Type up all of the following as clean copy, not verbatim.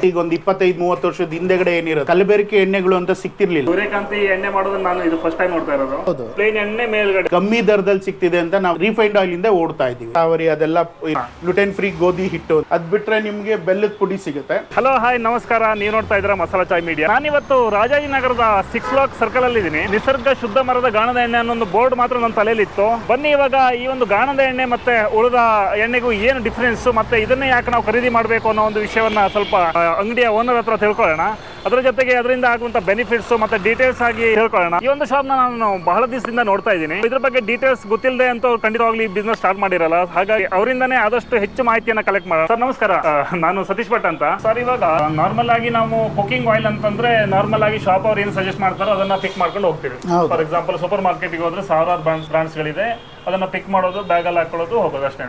ಈಗ ಒಂದು 25-30 ವರ್ಷದ ಹಿಂದೆಗಡೆ ಏನಿರೋದು ಕಲಬೆರಕೆ ಎಣ್ಣೆಗಳು ಅಂತ ಸಿಕ್ತಿರ್ಲಿಲ್ಲ. ಸೂರ್ಯಕಾಂತಿ ಎಣ್ಣೆ ಮಾಡೋದನ್ನ ನಾನು ಇದು ಫಸ್ಟ್ ಟೈಮ್ ನೋಡ್ತಾ ಇರೋದು. ಪ್ಲೇನ್ ಎಣ್ಣೆ ಮೇಲ್ಗಡೆ ಕಮ್ಮಿ ದರದಲ್ಲಿ ಸಿಗ್ತಿದೆ ಅಂತ ನಾವು ರಿಫೈನ್ಡ್ ಆಯಿಲ್ ಇಂದ ಓಡ್ತಾ ಇದೀವಿ. ಸಾವರಿ ಅದೆಲ್ಲ ಗ್ಲುಟೆನ್ ಫ್ರೀ ಗೋಧಿ ಹಿಟ್ಟು, ಅದ್ ಬಿಟ್ರೆ ನಿಮ್ಗೆ ಬೆಲ್ಲದ ಪುಡಿ ಸಿಗುತ್ತೆ. ಹಲೋ ಹಾಯ್ ನಮಸ್ಕಾರ, ನೀವು ನೋಡ್ತಾ ಇದ್ದೀರಾ ಮಸಾಲಾ ಚಾಯ್ ಮೀಡಿಯಾ. ನಾನಿವತ್ತು ರಾಜಾಜಿನಗರದ 6 ಬ್ಲಾಕ್ ಸರ್ಕಲ್ ಅಲ್ಲಿ ಇದ್ದೀನಿ. ನಿಸರ್ಗ ಶುದ್ಧ ಮರದ ಗಾಣದ ಎಣ್ಣೆ ಅನ್ನೋ ಒಂದು ಬೋರ್ಡ್ ಮಾತ್ರ ನನ್ನ ತಲೆಯಲ್ಲಿ ಇತ್ತು. ಬನ್ನಿ ಇವಾಗ ಈ ಒಂದು ಗಾಣದ ಎಣ್ಣೆ ಮತ್ತೆ ಉಳಿದ ಎಣ್ಣೆಗೂ ಏನು ಡಿಫರೆನ್ಸ್, ಮತ್ತೆ ಇದನ್ನೇ ಯಾಕೆ ನಾವು ಖರೀದಿ ಮಾಡಬೇಕು ಅನ್ನೋ ಒಂದು ವಿಷಯವನ್ನ ಸ್ವಲ್ಪ ಅಂಗಡಿಯ ಓನರ್ ಹತ್ರ ತಿಳ್ಕೊಳ್ಳೋಣ. ಅದರ ಜೊತೆಗೆ ಅದರಿಂದ ಆಗುವಂತ ಬೆನಿಫಿಟ್ಸ್ ಮತ್ತೆ ಡೀಟೇಲ್ಸ್ ಆಗಿ ತಿಳ್ಕೊಳ್ಳೋಣ. ಈ ಒಂದು ಶಾಪ್ ನಾನು ಬಹಳ ದಿವಸದಿಂದ ನೋಡ್ತಾ ಇದ್ದೀನಿ. ಇದ್ರ ಬಗ್ಗೆ ಡೀಟೇಲ್ಸ್ ಗೊತ್ತಿಲ್ಲದೆ ಅಂತ ಖಂಡಿತವಾಗ್ಲಿ ಬಿಸ್ನೆಸ್ ಸ್ಟಾರ್ಟ್ ಮಾಡಿರಲ್ಲ. ಹಾಗಾಗಿ ಅವರಿಂದಾನೇ ಆದಷ್ಟು ಹೆಚ್ಚು ಮಾಹಿತಿಯನ್ನ ಕಲೆಕ್ಟ್ ಮಾಡೋಣ. ಸರ್ ನಮಸ್ಕಾರ, ನಾನು ಸತೀಶ್ ಭಟ್ ಅಂತ. ಸರ್ ಇವಾಗ ನಾರ್ಮಲ್ ಆಗಿ ನಾವು ಕುಕಿಂಗ್ ಆಯಿಲ್ ಅಂತಂದ್ರೆ ನಾರ್ಮಲ್ ಆಗಿ ಶಾಪ್ ಅವ್ರು ಏನು ಸಜೆಸ್ಟ್ ಮಾಡ್ತಾರೋ ಅದನ್ನ ಪಿಕ್ ಮಾಡ್ಕೊಂಡು ಹೋಗ್ತೀವಿ. ಫಾರ್ ಎಕ್ಸಾಂಪಲ್ ಸೂಪರ್ ಮಾರ್ಕೆಟ್ಗೆ ಹೋದ್ರೆ ಸಾವಿರಾರು ಬ್ರಾಂಡ್ಸ್ ಗಳಿದೆ, ಅದನ್ನ ಪಿಕ್ ಮಾಡೋದು, ಬ್ಯಾಗ್ ಅಲ್ಲಿ ಹಾಕೊಳ್ಳೋದು, ಹೋಗೋದು ಅಷ್ಟೇ.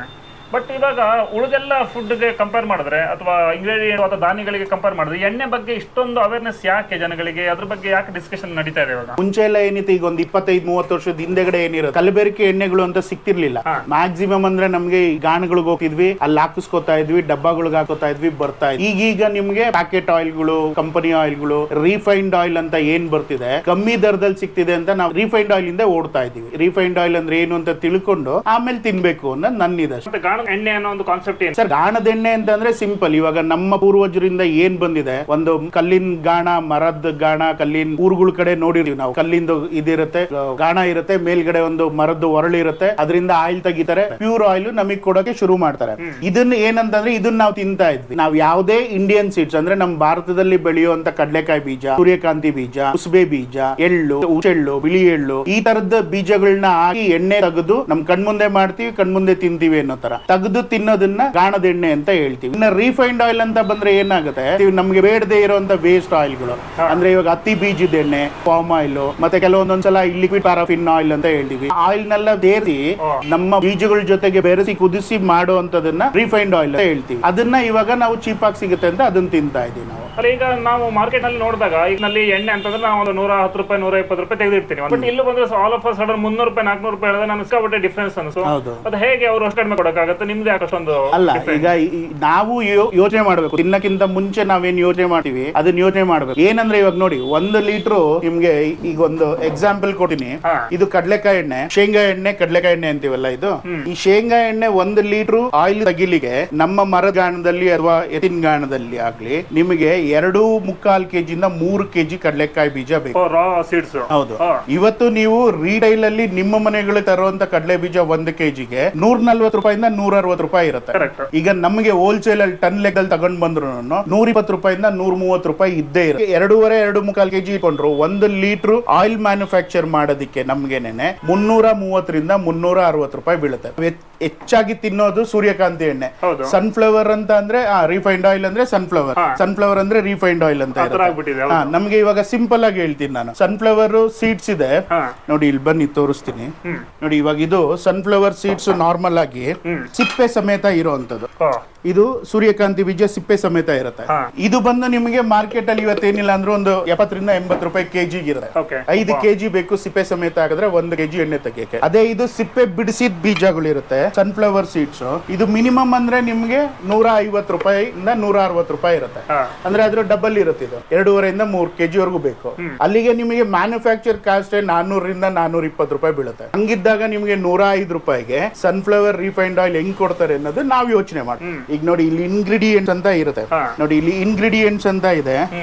ಬಟ್ ಇವಾಗ ಉಳಿದೆಲ್ಲ ಫುಡ್ಗೆ ಕಂಪೇರ್ ಮಾಡಿದ್ರೆ ಅಥವಾ ಇಂಗ್ರೀಡಿಯೆಂಟ್ ಅಥವಾ ಧಾನ್ಯಗಳಿಗೆ ಕಂಪೇರ್ ಮಾಡಿದ್ರೆ ಎಣ್ಣೆ ಬಗ್ಗೆ ಇಷ್ಟೊಂದು ಅವೇರ್ನೆಸ್ ಯಾಕೆ ಜನಗಳಿಗೆ, ಅದ್ರ ಬಗ್ಗೆ ಯಾಕೆ ಡಿಸ್ಕಷನ್ ನಡೀತಾ ಇದೆ ಇವಾಗ? ಮುಂಚೆ ಎಲ್ಲ ಏನಿತ್ತು, ಈಗ ಒಂದು 25-30 ವರ್ಷದ ಹಿಂದೆಗಡೆ ಏನಿರೋದು ಕಲಬೆರಕೆ ಎಣ್ಣೆಗಳು ಅಂತ ಸಿಕ್ತಿರ್ಲಿಲ್ಲ. ಮ್ಯಾಕ್ಸಿಮಮ್ ಅಂದ್ರೆ ನಮ್ಗೆ ಗಾಣಗಳಿಗೆ ಹೋಗ್ತಿದ್ವಿ, ಅಲ್ಲಿ ಹಾಕಿಸ್ಕೊತಾ ಇದ್ವಿ, ಡಬ್ಬಗಳಿಗೆ ಹಾಕೋತಾ ಇದ್ವಿ, ಬರ್ತಾ ಇದ್ವಿ. ಈಗೀಗ ನಿಮ್ಗೆ ಪ್ಯಾಕೆಟ್ ಆಯಿಲ್ಗಳು, ಕಂಪನಿ ಆಯಿಲ್ಗಳು, ರಿಫೈನ್ಡ್ ಆಯಿಲ್ ಅಂತ ಏನ್ ಬರ್ತಿದೆ, ಕಮ್ಮಿ ದರದಲ್ಲಿ ಸಿಗ್ತಿದೆ ಅಂತ ನಾವು ರಿಫೈನ್ಡ್ ಆಯಿಲ್ ಇಂದ ಓಡ್ತಾ ಇದೀವಿ. ರಿಫೈನ್ಡ್ ಆಯಿಲ್ ಅಂದ್ರೆ ಏನು ಅಂತ ತಿಳ್ಕೊಂಡು ಆಮೇಲೆ ತಿನ್ಬೇಕು ಅನ್ನೋದು ನನ್ನಿದೆ. ಎಣ್ಣೆ ಅನ್ನೋ ಒಂದು ಕಾನ್ಸೆಪ್ಟ್ ಏನು ಸರ್? ಗಾಣದ ಎಣ್ಣೆ ಅಂತಂದ್ರೆ ಸಿಂಪಲ್. ಇವಾಗ ನಮ್ಮ ಪೂರ್ವಜರಿಂದ ಏನ್ ಬಂದಿದೆ, ಒಂದು ಕಲ್ಲಿನ ಗಾಣ, ಮರದ ಗಾಣ, ಕಲ್ಲಿನ ಊರುಗಳ ಕಡೆ ನೋಡಿರ್ತೀವಿ ನಾವು. ಕಲ್ಲಿಂದು ಇದಿರುತ್ತೆ, ಗಾಣ ಇರುತ್ತೆ, ಮೇಲ್ಗಡೆ ಒಂದು ಮರದ್ದು ಒರಳು ಇರುತ್ತೆ, ಅದರಿಂದ ಆಯಿಲ್ ತೆಗಿತಾರೆ, ಪ್ಯೂರ್ ಆಯಿಲ್ ನಮಗ್ ಕೊಡೋಕೆ ಶುರು ಮಾಡ್ತಾರೆ. ಇದನ್ನ ಏನಂತಂದ್ರೆ ಇದನ್ನ ನಾವು ತಿಂತಾ ಇದ್ವಿ. ನಾವು ಯಾವುದೇ ಇಂಡಿಯನ್ ಸೀಡ್ಸ್ ಅಂದ್ರೆ ನಮ್ಮ ಭಾರತದಲ್ಲಿ ಬೆಳೆಯುವಂತ ಕಡಲೆಕಾಯಿ ಬೀಜ, ಸೂರ್ಯಕಾಂತಿ ಬೀಜ, ಕುಸುಬೆ ಬೀಜ, ಎಳ್ಳು, ಉಚ್ಚೆಳ್ಳು, ಬಿಳಿ ಎಳ್ಳು, ಈ ತರದ ಬೀಜಗಳನ್ನ ಹಾಕಿ ಎಣ್ಣೆ ತೆಗೆದು ನಮ್ ಕಣ್ಮುಂದೆ ಮಾಡ್ತೀವಿ, ಕಣ್ಮುಂದೆ ತಿಂತೀವಿ ಅನ್ನೋ ತರ ತೆಗೆದು ತಿನ್ನೋದನ್ನ ಗಾಣದ ಎಣ್ಣೆ ಅಂತ ಹೇಳ್ತೀವಿ. ಇನ್ನ ರಿಫೈನ್ಡ್ ಆಯಿಲ್ ಅಂತ ಬಂದ್ರೆ ಏನಾಗುತ್ತೆ, ನಮ್ಗೆ ಬೇಡದೆ ಇರುವಂತ ವೇಸ್ಟ್ ಆಯಿಲ್ಗಳು ಅಂದ್ರೆ ಇವಾಗ ಹತ್ತಿ ಬೀಜದ ಎಣ್ಣೆ, ಪಾಮ್ ಆಯಿಲ್, ಮತ್ತೆ ಕೆಲವೊಂದೊಂದ್ಸಲ ಲಿಕ್ವಿಡ್ ಪ್ಯಾರಾಫಿನ್ ಆಯಿಲ್ ಅಂತ ಹೇಳ್ತೀವಿ. ಆಯಿಲ್ ನೆಲ್ಲ ಸೇರಿಸಿ ನಮ್ಮ ಬೀಜಗಳ ಜೊತೆಗೆ ಬೆರೆಸಿ ಕುದಿಸಿ ಮಾಡುವಂತದನ್ನ ರಿಫೈನ್ಡ್ ಆಯಿಲ್ ಅಂತ ಹೇಳ್ತೀವಿ. ಅದನ್ನ ಇವಾಗ ನಾವು ಚೀಪ್ ಆಗಿ ಸಿಗುತ್ತೆ ಅಂತ ಅದನ್ನ ತಿಂತಾ ಇದೀವಿ ನಾವು. ಈಗ ನಾವು ಮಾರ್ಕೆಟ್ ನಲ್ಲಿ ನೋಡಿದಾಗ ಇದರಲ್ಲಿ ಎಣ್ಣೆ ಅಂತಂದ್ರೆ ನಾವು ಒಂದು 110 ರೂಪಾಯಿ 120 ರೂಪಾಯಿ ತೆಗೆದಿರ್ತೀನಿ. ಬಟ್ ಇಲ್ಲಿ ಬಂದ್ರೆ ಆಲ್ ಆಫ್ ಸಡನ್ 300 ರೂಪಾಯಿ 400 ರೂಪಾಯಿ ಹೇಳಿದ್ರೆ ನಾನು ಸಿಕ್ಕಾಪಟ್ಟೆ ಡಿಫರೆನ್ಸ್ ಅನ್ಸು. ಅದು ಹೇಗೆ ಅವರು ಅಷ್ಟು ಕಡಿಮೆ ಕೊಡಕ್ಕಾಗತ್ತೆ? ನಿಮ್ದು ಯಾಕಷ್ಟೊಂದು ಅಲ್ಲ, ಈಗ ನಾವು ಯೋಚನೆ ಮಾಡ್ಬೇಕು. ತಿನ್ನಕ್ಕಿಂತ ಮುಂಚೆ ನಾವೇನ್ ಯೋಚನೆ ಮಾಡ್ತೀವಿ ಅದನ್ನ ಯೋಚನೆ ಮಾಡ್ಬೇಕು. ಏನಂದ್ರೆ ಇವಾಗ ನೋಡಿ, 1 ಲೀಟರ್ ನಿಮ್ಗೆ ಈಗ ಒಂದು ಎಕ್ಸಾಂಪಲ್ ಕೊಡ್ತೀನಿ. ಇದು ಕಡಲೆಕಾಯಿ ಎಣ್ಣೆ, ಶೇಂಗಾ ಎಣ್ಣೆ, ಕಡಲೆಕಾಯಿ ಎಣ್ಣೆ ಅಂತೀವಲ್ಲ ಇದು. ಈ ಶೇಂಗಾ ಎಣ್ಣೆ 1 ಲೀಟರ್ ಆಯಿಲ್ ತೆಗಿಲಿಕ್ಕೆ ನಮ್ಮ ಮರದ ಗಾಣದಲ್ಲಿ ಅಥವಾ ಎತ್ತಿನ ಗಾಣದಲ್ಲಿ ಆಗ್ಲಿ ನಿಮಗೆ 2.25 ಕೆಜಿಯಿಂದ 3 ಕೆಜಿ ಕಡಲೆಕಾಯಿ ಬೀಜ ಬೇಕು. ಹೌದು. ಇವತ್ತು ನೀವು ರೀಟೈಲ್ ಅಲ್ಲಿ ನಿಮ್ಮ ಮನೆಗಳು ತರುವಂತ ಕಡಲೆ ಬೀಜ 1 ಕೆಜಿಗೆ 140 ರೂಪಾಯಿಂದ 160 ರೂಪಾಯಿ ಇರುತ್ತೆ. ಈಗ ನಮಗೆ ಹೋಲ್ಸೇಲ್ ಅಲ್ಲಿ ಟನ್ ಲೆಕ್ಕದಲ್ಲಿ ತಗೊಂಡ್ ಬಂದ್ರು 120 ರೂಪಾಯಿಂದ 130 ರೂಪಾಯಿ ಇದ್ದೇ ಇರುತ್ತೆ. 2.5 ಕೆಜಿ ಇಟ್ಕೊಂಡ್ರು 1 ಲೀಟರ್ ಆಯಿಲ್ ಮ್ಯಾನುಫ್ಯಾಕ್ಚರ್ ಮಾಡೋದಕ್ಕೆ ನಮ್ಗೆನೆ 330 ರಿಂದ 360 ರೂಪಾಯಿ ಬೀಳುತ್ತೆ. ಹೆಚ್ಚಾಗಿ ತಿನ್ನೋದು ಸೂರ್ಯಕಾಂತಿ ಎಣ್ಣೆ. ಸನ್ಫ್ಲವರ್ ಅಂತ ಅಂದ್ರೆ ರಿಫೈನ್ಡ್ ಆಯಿಲ್ ಅಂದ್ರೆ ಸನ್ಫ್ಲವರ್ ಅಂದ್ರೆ ರಿಫೈನ್ಡ್ ಆಯಿಲ್ ಅಂತ ನಮ್ಗೆ ಇವಾಗ ಸಿಂಪಲ್ ಆಗಿ ಹೇಳ್ತೀನಿ ನಾನು. ಸನ್ಫ್ಲವರ್ ಸೀಡ್ಸ್ ಇದೆ ನೋಡಿ, ಇಲ್ಲಿ ಬನ್ನಿ ತೋರಿಸ್ತೀನಿ ನೋಡಿ. ಇವಾಗ ಇದು ಸನ್ಫ್ಲವರ್ ಸೀಡ್ಸ್ ನಾರ್ಮಲ್ ಆಗಿ ಸಿಪ್ಪೆ ಸಮೇತ ಇರುವಂತದ್ದು. ಇದು ಸೂರ್ಯಕಾಂತಿ ಬೀಜ ಸಿಪ್ಪೆ ಸಮೇತ ಇರುತ್ತೆ. ಇದು ಬಂದು ನಿಮಗೆ ಮಾರ್ಕೆಟ್ ಅಲ್ಲಿ ಇವತ್ತೇನಿಲ್ಲ ಅಂದ್ರೆ ಒಂದು 70 ರಿಂದ 80 ರೂಪಾಯಿ ಕೆಜಿಗೆ ಇರುತ್ತೆ. 5 ಕೆಜಿ ಬೇಕು ಸಿಪ್ಪೆ ಸಮೇತ ಹಾಕಿದ್ರೆ 1 ಕೆಜಿ ಎಣ್ಣೆ ತೆಗಿಯಕ್ಕೆ. ಅದೇ ಇದು ಸಿಪ್ಪೆ ಬಿಡಿಸಿದ ಬೀಜಗಳು ಇರುತ್ತೆ ಸನ್ಫ್ಲವರ್ ಸೀಡ್ಸ್. ಇದು ಮಿನಿಮಮ್ ಅಂದ್ರೆ ನಿಮ್ಗೆ 150 ರೂಪಾಯಿಂದ 160 ರೂಪಾಯಿ ಇರುತ್ತೆ. ಅಂದ್ರೆ ಅದ್ರ ಡಬಲ್ ಇರುತ್ತೆ. ಇದು 2.5 ರಿಂದ 3 ಕೆಜಿ ವರೆಗೂ ಬೇಕು. ಅಲ್ಲಿಗೆ ನಿಮಗೆ ಮ್ಯಾನುಫ್ಯಾಕ್ಚರ್ ಕಾಸ್ಟ್ 400 ರಿಂದ 420 ರೂಪಾಯಿ ಬೀಳುತ್ತೆ. ಹಂಗಿದ್ದಾಗ ನಿಮ್ಗೆ 105 ರೂಪಾಯಿಗೆ ಸನ್ಫ್ಲವರ್ ರಿಫೈನ್ಡ್ ಆಯಿಲ್ ಹೆಂಗ್ ಕೊಡ್ತಾರೆ ಅನ್ನೋದು ನಾವ್ ಯೋಚನೆ ಮಾಡಿ. ಈಗ ನೋಡಿ, ಇಲ್ಲಿ ಇಂಗ್ರೀಡಿಯೆಂಟ್ಸ್ ಅಂತ ಇರುತ್ತೆ ನೋಡಿ, ಇಲ್ಲಿ ಇಂಗ್ರೀಡಿಯೆಂಟ್ಸ್ ಅಂತ ಇದೆ.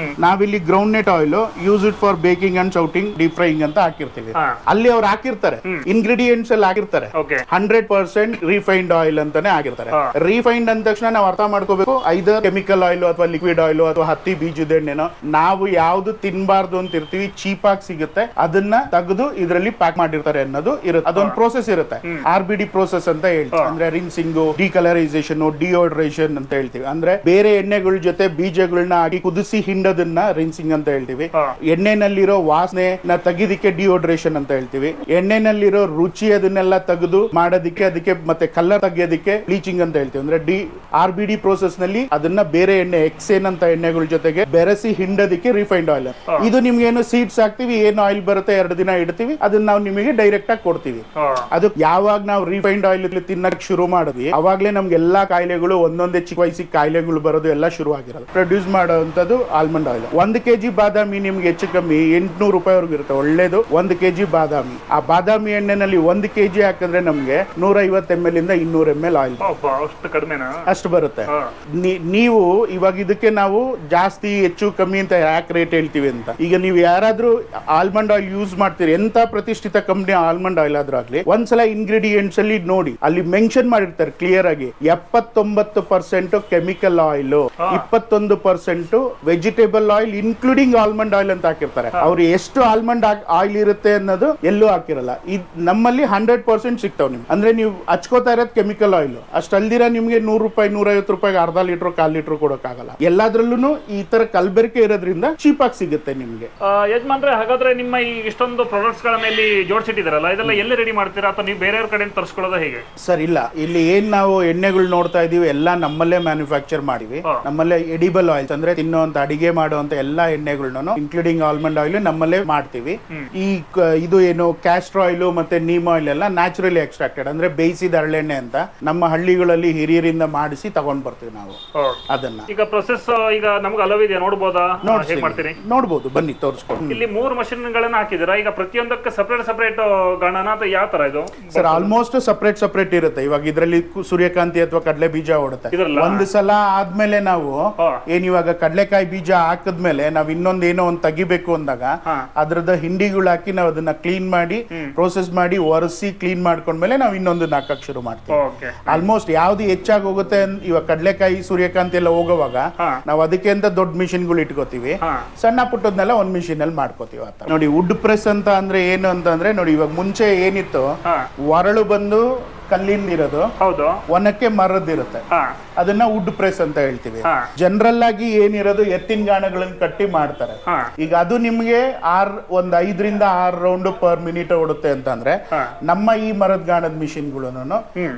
ನಾವಿಲ್ಲಿ ground net oil use it for baking and shouting, deep frying ಅಂತ ಹಾಕಿರ್ತೀವಿ. ಅಲ್ಲಿ ಅವ್ರು ಹಾಕಿರ್ತಾರೆ ಇಂಗ್ರೀಡಿಯೆಂಟ್ಸ್ ಅಲ್ಲಿ ಹಾಕಿರ್ತಾರೆ 100% ರಿಫೈನ್ಡ್ ಆಯಿಲ್ ಅಂತಾನೆ ಆಗಿರ್ತಾರೆ. ರಿಫೈನ್ಡ್ ಅಂದ ತಕ್ಷಣ ನಾವು ಅರ್ಥ ಮಾಡ್ಕೋಬೇಕು, ಐದರ್ ಕೆಮಿಕಲ್ ಆಯಿಲ್ ಅಥವಾ ಲಿಕ್ವಿಡ್ ಆಯಿಲ್ ಅಥವಾ ಹತ್ತಿ ಬೀಜದ ಎಣ್ಣೆನೋ ನಾವು ಯಾವ್ದು ತಿನ್ಬಾರ್ದು ಅಂತ ಇರ್ತೀವಿ, ಚೀಪ್ ಆಗಿ ಸಿಗುತ್ತೆ, ಅದನ್ನ ತೆಗೆದು ಇದರಲ್ಲಿ ಪ್ಯಾಕ್ ಮಾಡಿರ್ತಾರೆ ಅನ್ನೋದು ಇರುತ್ತೆ. ಅದೊಂದು ಪ್ರೋಸೆಸ್ ಇರುತ್ತೆ, RBD ಪ್ರೋಸೆಸ್ ಅಂತ ಹೇಳ್ತೀವಿ. ಅಂದ್ರೆ ರಿನ್ಸಿಂಗ್, ಡಿಕಲರೈಸೇಷನ್, ಡಿಯೋಡ್ರೇಷನ್ ಅಂತ ಹೇಳ್ತೀವಿ. ಅಂದ್ರೆ ಬೇರೆ ಎಣ್ಣೆಗಳ ಜೊತೆ ಬೀಜಗಳನ್ನ ಹಾಕಿ ಕುದಿಸಿ ಹಿಂಡೋದನ್ನ ರಿನ್ಸಿಂಗ್ ಅಂತ ಹೇಳ್ತೀವಿ. ಎಣ್ಣೆನಲ್ಲಿರೋ ವಾಸನೆ ತೆಗಿದಿಕ್ಕೆ ಡಿಯೋಡ್ರೇಷನ್ ಅಂತ ಹೇಳ್ತೀವಿ. ಎಣ್ಣೆನಲ್ಲಿರೋ ರುಚಿ ಅದನ್ನೆಲ್ಲ ತೆಗೆದು ಮಾಡೋದಿಕ್ಕೆ, ಅದಕ್ಕೆ ಮತ್ತೆ ಕಲರ್ ತೆಗಿಯೋದಿಕ್ಕೆ ಬ್ಲೀಚಿಂಗ್ ಅಂತ ಹೇಳ್ತೀವಿ. ಅಂದ್ರೆ RBD ಪ್ರೋಸೆಸ್ ನಲ್ಲಿ ಅದನ್ನ ಬೇರೆ ಎಣ್ಣೆ ಎಕ್ಸೇನ್ ಅಂತ ಎಣ್ಣೆಗಳ ಜೊತೆಗೆ ಬೆರೆಸಿ ಹಿಂಡೋದಿಕ್ಕೆ ರಿಫೈನ್ಡ್ ಆಯಿಲ್. ಇದು ನಿಮ್ಗೆ ಏನು ಸೀಡ್ಸ್ ಹಾಕ್ತಿವಿ, ಏನು ಆಯಿಲ್ ಬರುತ್ತೆ 2 ದಿನ ಇಡ್ತೀವಿ, ಅದನ್ನ ನಾವು ನಿಮಗೆ ಡೈರೆಕ್ಟ್ ಆಗಿ ಕೊಡ್ತೀವಿ. ಅದು ಯಾವಾಗ ನಾವು ರಿಫೈನ್ಡ್ ಆಯಿಲ್ ತಿನ್ನಕ್ ಶುರು ಮಾಡಿದ್ವಿ ಅವಾಗ್ಲೇ ನಮ್ಗೆ ಎಲ್ಲಾ ಕಾಯಿಲೆಗಳು ಒಂದೊಂದೇ ಚಿಕ್ಕ ವಯಸ್ಸಿಗೆ ಕಾಯಿಲೆಗಳು ಬರೋದು ಎಲ್ಲ ಶುರು ಆಗಿರೋದು. ಪ್ರೊಡ್ಯೂಸ್ ಮಾಡುವಂತದ್ದು ಆಲ್ಮಂಡ್ ಆಯಿಲ್. 1 kg ಬಾದಾಮಿ ನಿಮ್ಗೆ ಹೆಚ್ಚು ಕಮ್ಮಿ 800 ರೂಪಾಯಿವರೆಗೂ ಇರುತ್ತೆ. ಒಳ್ಳೇದು 1 kg ಬಾದಾಮಿ. ಆ ಬಾದಾಮಿ ಎಣ್ಣೆನಲ್ಲಿ 1 kg ಹಾಕಿದ್ರೆ ನಮ್ಗೆ 150 ml ಇಂದ 200 ml ಆಯಿಲ್ ಅಷ್ಟು ಕಡಿಮೆನಾ? ಅಷ್ಟು ಬರುತ್ತೆ. ನೀವು ಇವಾಗ ಇದಕ್ಕೆ ನಾವು ಜಾಸ್ತಿ ಹೆಚ್ಚು ಕಮ್ಮಿ ಅಂತ ಯಾಕೆ ರೇಟ್ ಹೇಳ್ತೀವಿ ಅಂತ, ಈಗ ನೀವು ಯಾರಾದ್ರೂ ಆಲ್ಮಂಡ್ ಆಯಿಲ್ ಯೂಸ್ ಮಾಡ್ತೀರಿ, ಎಂತ ಪ್ರತಿಷ್ಠಿತ ಕಂಪನಿ ಆಲ್ಮಂಡ್ ಆಯಿಲ್ ಆದ್ರೂ ಆಗ್ಲಿ, ಒಂದ್ಸಲ ಇಂಗ್ರೀಡಿಯೆಂಟ್ಸ್ ಅಲ್ಲಿ ನೋಡಿ, ಅಲ್ಲಿ ಮೆನ್ಷನ್ ಮಾಡಿರ್ತಾರೆ ಕ್ಲಿಯರ್ ಆಗಿ 79% chemical oil, 21% vegetable oil including almond oil ಅಂತ ಹಾಕಿರ್ತಾರೆ. ಅವ್ರು ಎಷ್ಟು ಆಲ್ಮಂಡ್ ಆಯಿಲ್ ಇರುತ್ತೆ ಅನ್ನೋದು ಎಲ್ಲೂ ಹಾಕಿರಲ್ಲ. ನಮ್ಮಲ್ಲಿ 100% ಸಿಗ್ತಾವ್ ನಿಮ್ಗೆ. ಅಂದ್ರೆ ನೀವು ಹಚ್ಕೋತಾ ಇರೋದು ಕೆಮಿಕಲ್ ಆಯಿಲ್. ಅಷ್ಟಲ್ದಿರ ನಿಮ್ಗೆ 100 ರೂಪಾಯಿ 150 ರೂಪಾಯಿಗೆ ಅರ್ಧ ಲೀಟರ್ 1/4 ಲೀಟರ್ ಕೊಡೋಕ್ಕಾಗಲ್ಲ. ಎಲ್ಲಾದ್ರಲ್ಲೂ ಈ ತರ ಕಲಬೆರಕೆ ಇರೋದ್ರಿಂದ ಚೀಪ್ ಆಗಿ ಸಿಗುತ್ತೆ ನಿಮ್ಗೆ. ಯಜಮಾನ್ರೆ, ಹಾಗಾದ್ರೆ ನಿಮ್ಮ ಈ ಇಷ್ಟೊಂದು ಪ್ರಾಡಕ್ಟ್ಸ್ ಗಳನ್ನ ಇಲ್ಲಿ ಜೋಡಿಸಿಟ್ಟಿದಾರಲ್ಲ, ಇದೆಲ್ಲ ಎಲ್ಲಿ ರೆಡಿ ಮಾಡ್ತೀರಾ ಅಥವಾ ನೀವು ಬೇರೆಯವ್ರ ಕಡೆ ತರಿಸ್ಕೊಳ್ಳೋದು ಹೇಗೆ? ಸರ್ ಇಲ್ಲ, ಇಲ್ಲಿ ಏನ್ ನಾವು ಎಣ್ಣೆಗಳು ನೋಡ್ತಾ ಇದೀವಿ ಎಲ್ಲ ನಮ್ಮಲ್ಲೇ ಮ್ಯಾನುಫ್ಯಾಕ್ಚರ್ ಮಾಡಿವಿ. ನಮ್ಮಲ್ಲೇ ಎಡಿಬಲ್ ಆಯಿಲ್ಸ್ ಅಂದ್ರೆ ತಿನ್ನುವಂತ ಅಡಿಗೆ ಮಾಡುವಂತ ಎಲ್ಲಾ ಎಣ್ಣೆಗಳನ್ನ ಇನ್ಕ್ಲೂಡಿಂಗ್ ಆಲ್ಮಂಡ್ ಆಯಿಲ್ ನಮ್ಮಲ್ಲೇ ಮಾಡ್ತೀವಿ. ಇದು ಏನು ಕ್ಯಾಸ್ಟರ್ ಆಯಿಲ್ ಮತ್ತೆ ನೀಮ್ ಆಯಿಲ್ ಎಲ್ಲ ನ್ಯಾಚುರಲಿ ಎಕ್ಸ್ಟ್ರಾಕ್ಟೆಡ್, ಅಂದ್ರೆ ಬೇಯಿಸಿದ ಹರಳೆಣ್ಣೆ ಅಂತ ನಮ್ಮ ಹಳ್ಳಿಗಳಲ್ಲಿ ಹಿರಿಯರಿಂದ ಮಾಡಿಸಿ ತಗೊಂಡ್ ಬರ್ತೀವಿ ನಾವು ಅದನ್ನ. ಈಗ ಪ್ರೊಸೆಸ್ ಈಗ ನಮ್ಗೆ ಅಲವಿದೆ, ನೋಡಬಹುದಾ? ಹೇಗೆ ಮಾಡ್ತೀರಿ? ನೋಡಬಹುದು, ಬನ್ನಿ ತೋರಿಸ್ಕೊಂಡು. ಇಲ್ಲಿ 3 ಮಷಿನ್ ಗಳನ್ನ ಹಾಕಿದಿರಾ. ಈಗ ಪ್ರತಿಯೊಂದಕ್ಕೆ ಸಪರೇಟ್ ಗಣನ ಅಥವಾ ಯಾವ ತರ ಇದು? ಸರ್ ಆಲ್ಮೋಸ್ಟ್ ಸಪರೇಟ್ ಇರುತ್ತೆ. ಇವಾಗ ಇದರಲ್ಲಿ ಸೂರ್ಯಕಾಂತಿ ಅಥವಾ ಕಡಲೆ ಬೀಜ ಓಡುತ್ತೆ. ಒಂದು ಸಲ ಆದ್ಮೇಲೆ ನಾವು ಏನ್ ಇವಾಗ ಕಡಲೆಕಾಯಿ ಬೀಜ ಹಾಕದ್ಮೇಲೆ ನಾವ್ ಇನ್ನೊಂದೇನೋ ಒಂದ್ ತೆಗಿಬೇಕು ಅಂದಾಗ ಅದ್ರದ ಹಿಂಡಿಗಳು ಹಾಕಿ ನಾವು ಅದನ್ನ ಕ್ಲೀನ್ ಮಾಡಿ ಪ್ರೋಸೆಸ್ ಮಾಡಿ ಒರೆಸಿ ಕ್ಲೀನ್ ಮಾಡ್ಕೊಂಡ್ಮೇಲೆ ನಾವು ಇನ್ನೊಂದನ್ನ ಹಾಕಕ್ ಶುರು ಮಾಡ್ತೀವಿ. ಆಲ್ಮೋಸ್ಟ್ ಯಾವ್ದು ಹೆಚ್ಚಾಗಿ ಹೋಗುತ್ತೆ, ಇವಾಗ ಕಡಲೆಕಾಯಿ ಸೂರ್ಯಕಾಂತಿ ಎಲ್ಲ ಹೋಗುವಾಗ ನಾವು ಅದಕ್ಕೆ ಅಂತ ದೊಡ್ಡ ಮಿಷಿನ್ಗಳು ಇಟ್ಕೋತೀವಿ. ಸಣ್ಣ ಪುಟ್ಟದ್ನೆಲ್ಲ ಒಂದ್ ಮಿಷಿನ್ ಅಲ್ಲಿ ಮಾಡ್ಕೋತೀವಿ. ನೋಡಿ ವುಡ್ ಪ್ರೆಸ್ ಅಂತ ಅಂದ್ರೆ ಏನು ಅಂತಂದ್ರೆ, ನೋಡಿ ಇವಾಗ ಮುಂಚೆ ಏನಿತ್ತು, ಒರಳು ಬಂದು ಕಲ್ಲಿಂದಿರೋದು, ಹೌದು, ಒನಕ್ಕೆ ಮರದಿರುತ್ತೆ, ಅದನ್ನ ವುಡ್ ಪ್ರೆಸ್ ಅಂತ ಹೇಳ್ತೀವಿ. ಜನರಲ್ ಆಗಿ ಏನಿರೋದು ಎತ್ತಿನ ಗಾಣಗಳನ್ನ ಕಟ್ಟಿ ಮಾಡ್ತಾರೆ. ಈಗ ಅದು ನಿಮ್ಗೆ 5 ರಿಂದ 6 ರೌಂಡ್ ಪರ್ ಮಿನಿಟ್ ಓಡುತ್ತೆ ಅಂತಂದ್ರೆ, ನಮ್ಮ ಈ ಮರದ ಗಾಣದ ಮಿಷಿನ್ಗಳು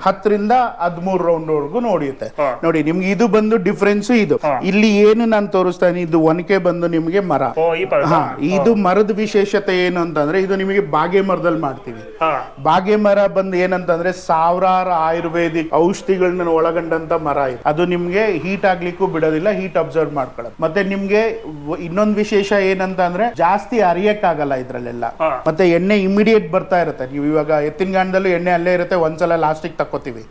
10 ರಿಂದ 13 ರೌಂಡ್ ವರೆಗೂ ನೋಡಿಯುತ್ತೆ. ನೋಡಿ ನಿಮ್ಗೆ ಇದು ಬಂದು ಡಿಫ್ರೆನ್ಸ್. ಇದು ಇಲ್ಲಿ ಏನು ನಾನು ತೋರಿಸ್ತಾ ಇದೀನಿ, ಇದು ಒನಕೆ ಬಂದು ನಿಮ್ಗೆ ಮರ. ಇದು ಮರದ ವಿಶೇಷತೆ ಏನು ಅಂತಂದ್ರೆ, ಇದು ನಿಮಗೆ ಬಾಗೆ ಮರದಲ್ಲಿ ಮಾಡ್ತೀವಿ. ಬಾಗೆ ಮರ ಬಂದು ಏನಂತಂದ್ರೆ ಸಾವಿರಾರು ಆಯುರ್ವೇದಿಕ್ ಔಷಧಿಗಳನ್ನ ಒಳಗೊಂಡಂತ ಮರ ಇದು. ಅದು ನಿಮ್ಗೆ ಹೀಟ್ ಆಗ್ಲಿಕ್ಕೂ ಬಿಡೋದಿಲ್ಲ, ಹೀಟ್ ಅಬ್ಸರ್ವ್ ಮಾಡ್ಕೊಳ್ಳೋದು. ಮತ್ತೆ ನಿಮ್ಗೆ ಇನ್ನೊಂದು ವಿಶೇಷ ಏನಂತ ಅಂದ್ರೆ, ಜಾಸ್ತಿ ಅರಿಯಕ್ಕಾಗಲ್ಲ ಇದ್ರಲ್ಲೆಲ್ಲ. ಮತ್ತೆ ಎಣ್ಣೆ ಇಮಿಡಿಯೇಟ್ ಬರ್ತಾ ಇರುತ್ತೆ. ನೀವು ಇವಾಗ ಎತ್ತಿನ ಗಾಣದಲ್ಲೂ ಎಣ್ಣೆ ಅಲ್ಲೇ ಇರುತ್ತೆ, ಒಂದ್ಸಲ ಲಾಸ್ಟಿಗೆ ತಕ್ಕೋತೀವಿ,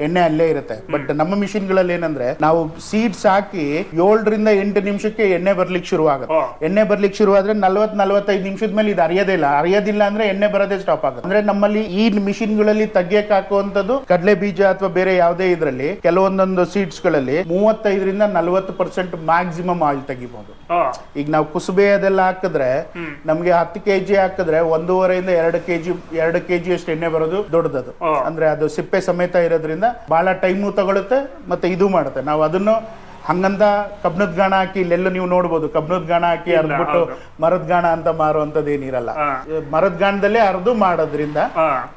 ಎಣ್ಣೆ ಅಲ್ಲೇ ಇರುತ್ತೆ. ಬಟ್ ನಮ್ಮ ಮಿಷಿನ್ ಗಳಲ್ಲಿ ಏನಂದ್ರೆ, ನಾವು ಸೀಡ್ಸ್ ಹಾಕಿ 7 ರಿಂದ 8 ನಿಮಿಷಕ್ಕೆ ಎಣ್ಣೆ ಬರ್ಲಿಕ್ಕೆ ಶುರು ಆಗುತ್ತೆ. ಎಣ್ಣೆ ಬರ್ಲಿಕ್ಕೆ ಶುರು ಆದ್ರೆ 40-45 ನಿಮಿಷದ ಮೇಲೆ ಇದು ಅರಿಯೋದಿಲ್ಲ ಅಂದ್ರೆ ಎಣ್ಣೆ ಬರೋದೇ ಸ್ಟಾಪ್ ಆಗುತ್ತೆ. ಅಂದ್ರೆ ನಮ್ಮಲ್ಲಿ ಈ ಮಿಷಿನ್ ಗಳಲ್ಲಿ ತೆಗಿಯಕ್ ಹಾಕುವಂತದ್ದು ಕಡಲೆ ಬೀಜ ಅಥವಾ ಬೇರೆ ಯಾವುದೇ ಇದ್ರಲ್ಲಿ ಕೆಲವೊಂದೊಂದು ಸೀಡ್ಸ್ ಗಳಲ್ಲಿ 35 ರಿಂದ 40% ಮ್ಯಾಕ್ಸಿಮಮ್ ಆಯಿಲ್ ತೆಗಿಬಹುದು. ಈಗ ನಾವು ಕುಸುಬೆ ಅದೆಲ್ಲ ಹಾಕಿದ್ರೆ ನಮ್ಗೆ 10 kg ಹಾಕಿದ್ರೆ 1.5 ರಿಂದ 2 kg ಅಷ್ಟು ಎಣ್ಣೆ ಬರೋದು ದೊಡ್ಡದು. ಅಂದ್ರೆ ಅದು ಸಿಪ್ಪೆ ಸಮೇತ ಇರೋದ್ರಿಂದ ಬಹಳ ಟೈಮು ತಗೊಳುತ್ತೆ, ಮತ್ತೆ ಇದು ಮಾಡುತ್ತೆ. ನಾವು ಅದನ್ನು ಹಂಗಂತ ಕಬ್ಣದ ಗಾಣ ಹಾಕಿ ಇಲ್ಲೆಲ್ಲ ನೀವು ನೋಡ್ಬೋದು, ಕಬ್ಣದ ಗಾಣ ಹಾಕಿ ಅರ್ದ್ಬಿಟ್ಟು ಮರದ ಗಾಣ ಅಂತ ಮಾರುವಂತದ್ದು ಏನಿರಲ್ಲ. ಮರದ ಗಾಣದಲ್ಲೇ ಅರ್ದು ಮಾಡೋದ್ರಿಂದ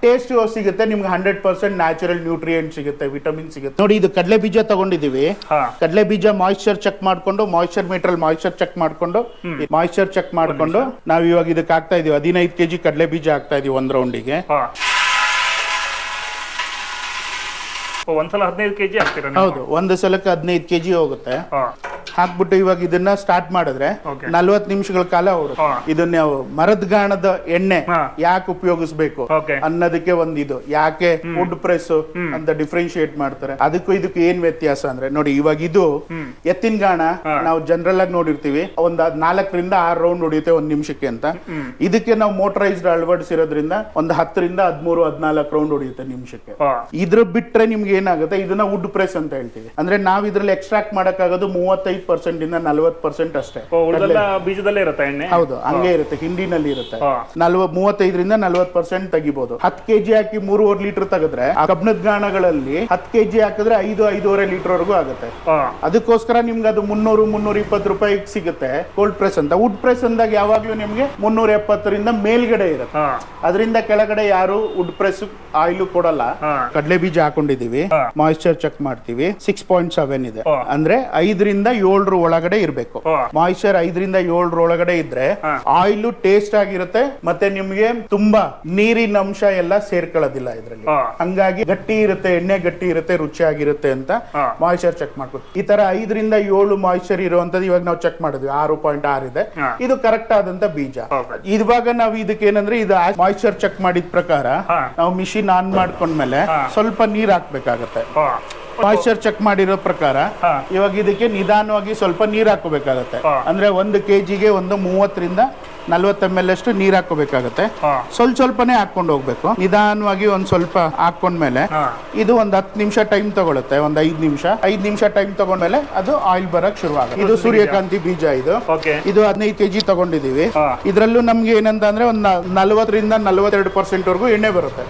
ಟೇಸ್ಟ್ ಸಿಗುತ್ತೆ ನಿಮ್ಗೆ. 100% ನ್ಯಾಚುರಲ್ ನ್ಯೂಟ್ರಿಯೆಂಟ್ ಸಿಗುತ್ತೆ, ವಿಟಮಿನ್ ಸಿಗುತ್ತೆ. ನೋಡಿ ಇದು ಕಡಲೆ ಬೀಜ ತಗೊಂಡಿದೀವಿ. ಕಡಲೆ ಬೀಜ ಮಾಯಿಶ್ಚರ್ ಚೆಕ್ ಮಾಡ್ಕೊಂಡು, ಮಾಯಿಶ್ಚರ್ ಮೀಟರ್ ಮಾಯಿಶ್ಚರ್ ಚೆಕ್ ಮಾಡ್ಕೊಂಡು ನಾವ್ ಇವಾಗ ಇದಕ್ಕೆ ಹಾಕ್ತಾ ಇದೀವಿ. 15 kg ಕಡಲೆ ಬೀಜ ಹಾಕ್ತಾ ಇದೀವಿ ಒಂದ್ ರೌಂಡಿಗೆ. ಒಂದ್ಸಲ 15 kg ಹಾಕ್ತೀರಾ? ಹೌದು, ಒಂದು ಸಲಕ್ಕೆ 15 kg ಹೋಗುತ್ತೆ. ಹಾಕ್ಬಿಟ್ಟು ಇವಾಗ ಇದನ್ನ ಸ್ಟಾರ್ಟ್ ಮಾಡಿದ್ರೆ 40 ನಿಮಿಷಗಳ ಕಾಲ ಓಡುತ್ತೆ. ಇದನ್ನ ಮರದ ಗಾಣದ ಎಣ್ಣೆ ಯಾಕೆ ಉಪಯೋಗಿಸ್ಬೇಕು ಅನ್ನೋದಕ್ಕೆ ಒಂದು ಇದು ಯಾಕೆ ವುಡ್ ಪ್ರೆಸ್ ಅಂತ ಡಿಫ್ರೆನ್ಶಿಯೇಟ್ ಮಾಡ್ತಾರೆ. ಅದಕ್ಕೂ ಇದಕ್ಕೂ ಏನ್ ವ್ಯತ್ಯಾಸ ಅಂದ್ರೆ, ನೋಡಿ ಇವಾಗ ಇದು ಎತ್ತಿನ ಗಾಣ ನಾವು ಜನರಲ್ ಆಗಿ ನೋಡಿರ್ತೀವಿ, ಒಂದ್ 4 ರಿಂದ 6 ರೌಂಡ್ ಹೊಡಿಯುತ್ತೆ 1 ನಿಮಿಷಕ್ಕೆ ಅಂತ. ಇದಕ್ಕೆ ನಾವು ಮೋಟರೈಸ್ಡ್ ಅಳವಡಿಸಿರೋದ್ರಿಂದ ಒಂದು 10 ರಿಂದ 13-14 ರೌಂಡ್ ಹೊಡಿಯುತ್ತೆ ನಿಮಿಷಕ್ಕೆ. ಇದ್ರ ಬಿಟ್ರೆ ನಿಮ್ಗೆ ಏನಾಗುತ್ತೆ, ಇದನ್ನ ವುಡ್ ಪ್ರೆಸ್ ಅಂತ ಹೇಳ್ತೀವಿ. ಅಂದ್ರೆ ನಾವ್ ಇದ್ರಲ್ಲಿ ಎಕ್ಸ್ಟ್ರಾಕ್ಟ್ ಮಾಡಕ್ಕಾಗೋದು 35% ಇಂದ 40% ಅಷ್ಟೇ. ಬೀಜದಲ್ಲೇ ಇರುತ್ತೆ ಎಣ್ಣೆ. ಹೌದು, ಹಂಗೆ ಇರುತ್ತೆ, ಹಿಂಡಿನಲ್ಲಿ ಇರುತ್ತೆ. 35 ರಿಂದ 40% ತೆಗಿಬಹುದು. 10 kg ಹಾಕಿ 3.5 ಲೀಟರ್ ತೆಗೆದ್ರೆ, ಆ ಕಬ್ಣದ ಗಾಣಗಳಲ್ಲಿ 10 kg ಹಾಕಿದ್ರೆ 5-5.5 ಲೀಟರ್ ವರೆಗೂ ಆಗುತ್ತೆ. ಅದಕ್ಕೋಸ್ಕರ ನಿಮ್ಗೆ ಅದು 300-320 ರೂಪಾಯಿ ಸಿಗುತ್ತೆ ಕೋಲ್ಡ್ ಪ್ರೆಸ್ ಅಂತ. ವುಡ್ ಪ್ರೆಸ್ ಅಂದಾಗ ಯಾವಾಗ್ಲೂ ನಿಮ್ಗೆ 370 ರಿಂದ ಮೇಲ್ಗಡೆ ಇರುತ್ತೆ. ಅದರಿಂದ ಕೆಳಗಡೆ ಯಾರು ವುಡ್ ಪ್ರೆಸ್ ಆಯಿಲ್ ಕೊಡಲ್ಲ. ಕಡಲೆ ಬೀಜ ಹಾಕೊಂಡಿದೀವಿ, ಮಾಯಿಶ್ಚರ್ ಚೆಕ್ ಮಾಡ್ತೀವಿ, 6.7 ಇದೆ. ಅಂದ್ರೆ 5 ರಿಂದ 7 7 ಒಳಗಡೆ ಇರಬೇಕು. ಮಾಯಿಶ್ಚರ್ 5ರಿಂದ 7 ಒಳಗಡೆ ಇದ್ರೆ ಆಯಿಲ್ ಟೇಸ್ಟ್ ಆಗಿರುತ್ತೆ, ಮತ್ತೆ ನಿಮ್ಗೆ ತುಂಬಾ ನೀರಿನ ಅಂಶ ಎಲ್ಲ ಸೇರ್ಕೊಳ್ಳೋದಿಲ್ಲ ಇದ್ರಲ್ಲಿ. ಹಂಗಾಗಿ ಗಟ್ಟಿ ಇರುತ್ತೆ, ಎಣ್ಣೆ ಗಟ್ಟಿ ಇರುತ್ತೆ, ರುಚಿಯಾಗಿರುತ್ತೆ ಅಂತ ಮಾಯಿಶ್ಚರ್ ಚೆಕ್ ಮಾಡ್ಬೋದು. ಈ ತರ 5ರಿಂದ 7 ಮಾಯಿಶ್ಚರ್ ಇರುವಂತದ್ದು ಇವಾಗ ನಾವು ಚೆಕ್ ಮಾಡಿದ್ವಿ, 6.6 ಇದೆ. ಇದು ಕರೆಕ್ಟ್ ಆದಂತ ಬೀಜ. ಇವಾಗ ನಾವು ಇದಕ್ಕೆ ಏನಂದ್ರೆ ಇದು ಮಾಯಿಶ್ಚರ್ ಚೆಕ್ ಮಾಡಿದ ಪ್ರಕಾರ ನಾವು ಮಿಷಿನ್ ಆನ್ ಮಾಡ್ಕೊಂಡ್ಮೇಲೆ ಸ್ವಲ್ಪ ನೀರ್ ಹಾಕ್ಬೇಕಾಗತ್ತೆ. ಮಾಯಿಶ್ಚರ್ ಚೆಕ್ ಮಾಡಿರೋ ಪ್ರಕಾರ ಇವಾಗ ಇದಕ್ಕೆ ನಿಧಾನವಾಗಿ ಸ್ವಲ್ಪ ನೀರ್ ಹಾಕೋಬೇಕಾಗತ್ತೆ. ಅಂದ್ರೆ 1 kgಗೆ ಒಂದು 30ರಿಂದ 40 ml ಅಷ್ಟು ನೀರ್ ಹಾಕೋಬೇಕಾಗತ್ತೆ. ಸ್ವಲ್ಪನೇ ಹಾಕೊಂಡು ಹೋಗ್ಬೇಕು. ನಿಧಾನವಾಗಿ ಒಂದ್ ಸ್ವಲ್ಪ ಹಾಕೊಂಡ್ಮೇಲೆ ಇದು ಒಂದ್ 10 ನಿಮಿಷ ಟೈಮ್ ತಗೊಳುತ್ತೆ, ಒಂದ್ 5 ನಿಮಿಷ ಟೈಮ್ ತಗೊಂಡ್ಮೇಲೆ ಅದು ಆಯಿಲ್ ಬರಕ್ ಶುರು ಆಗುತ್ತೆ. ಇದು ಸೂರ್ಯಕಾಂತಿ ಬೀಜ. ಇದು 15 kg ತಗೊಂಡಿದೀವಿ. ಇದ್ರಲ್ಲೂ ನಮ್ಗೆ ಏನಂತ ಅಂದ್ರೆ ಒಂದ್ 40ರಿಂದ 42% ವರೆಗೂ ಎಣ್ಣೆ ಬರುತ್ತೆ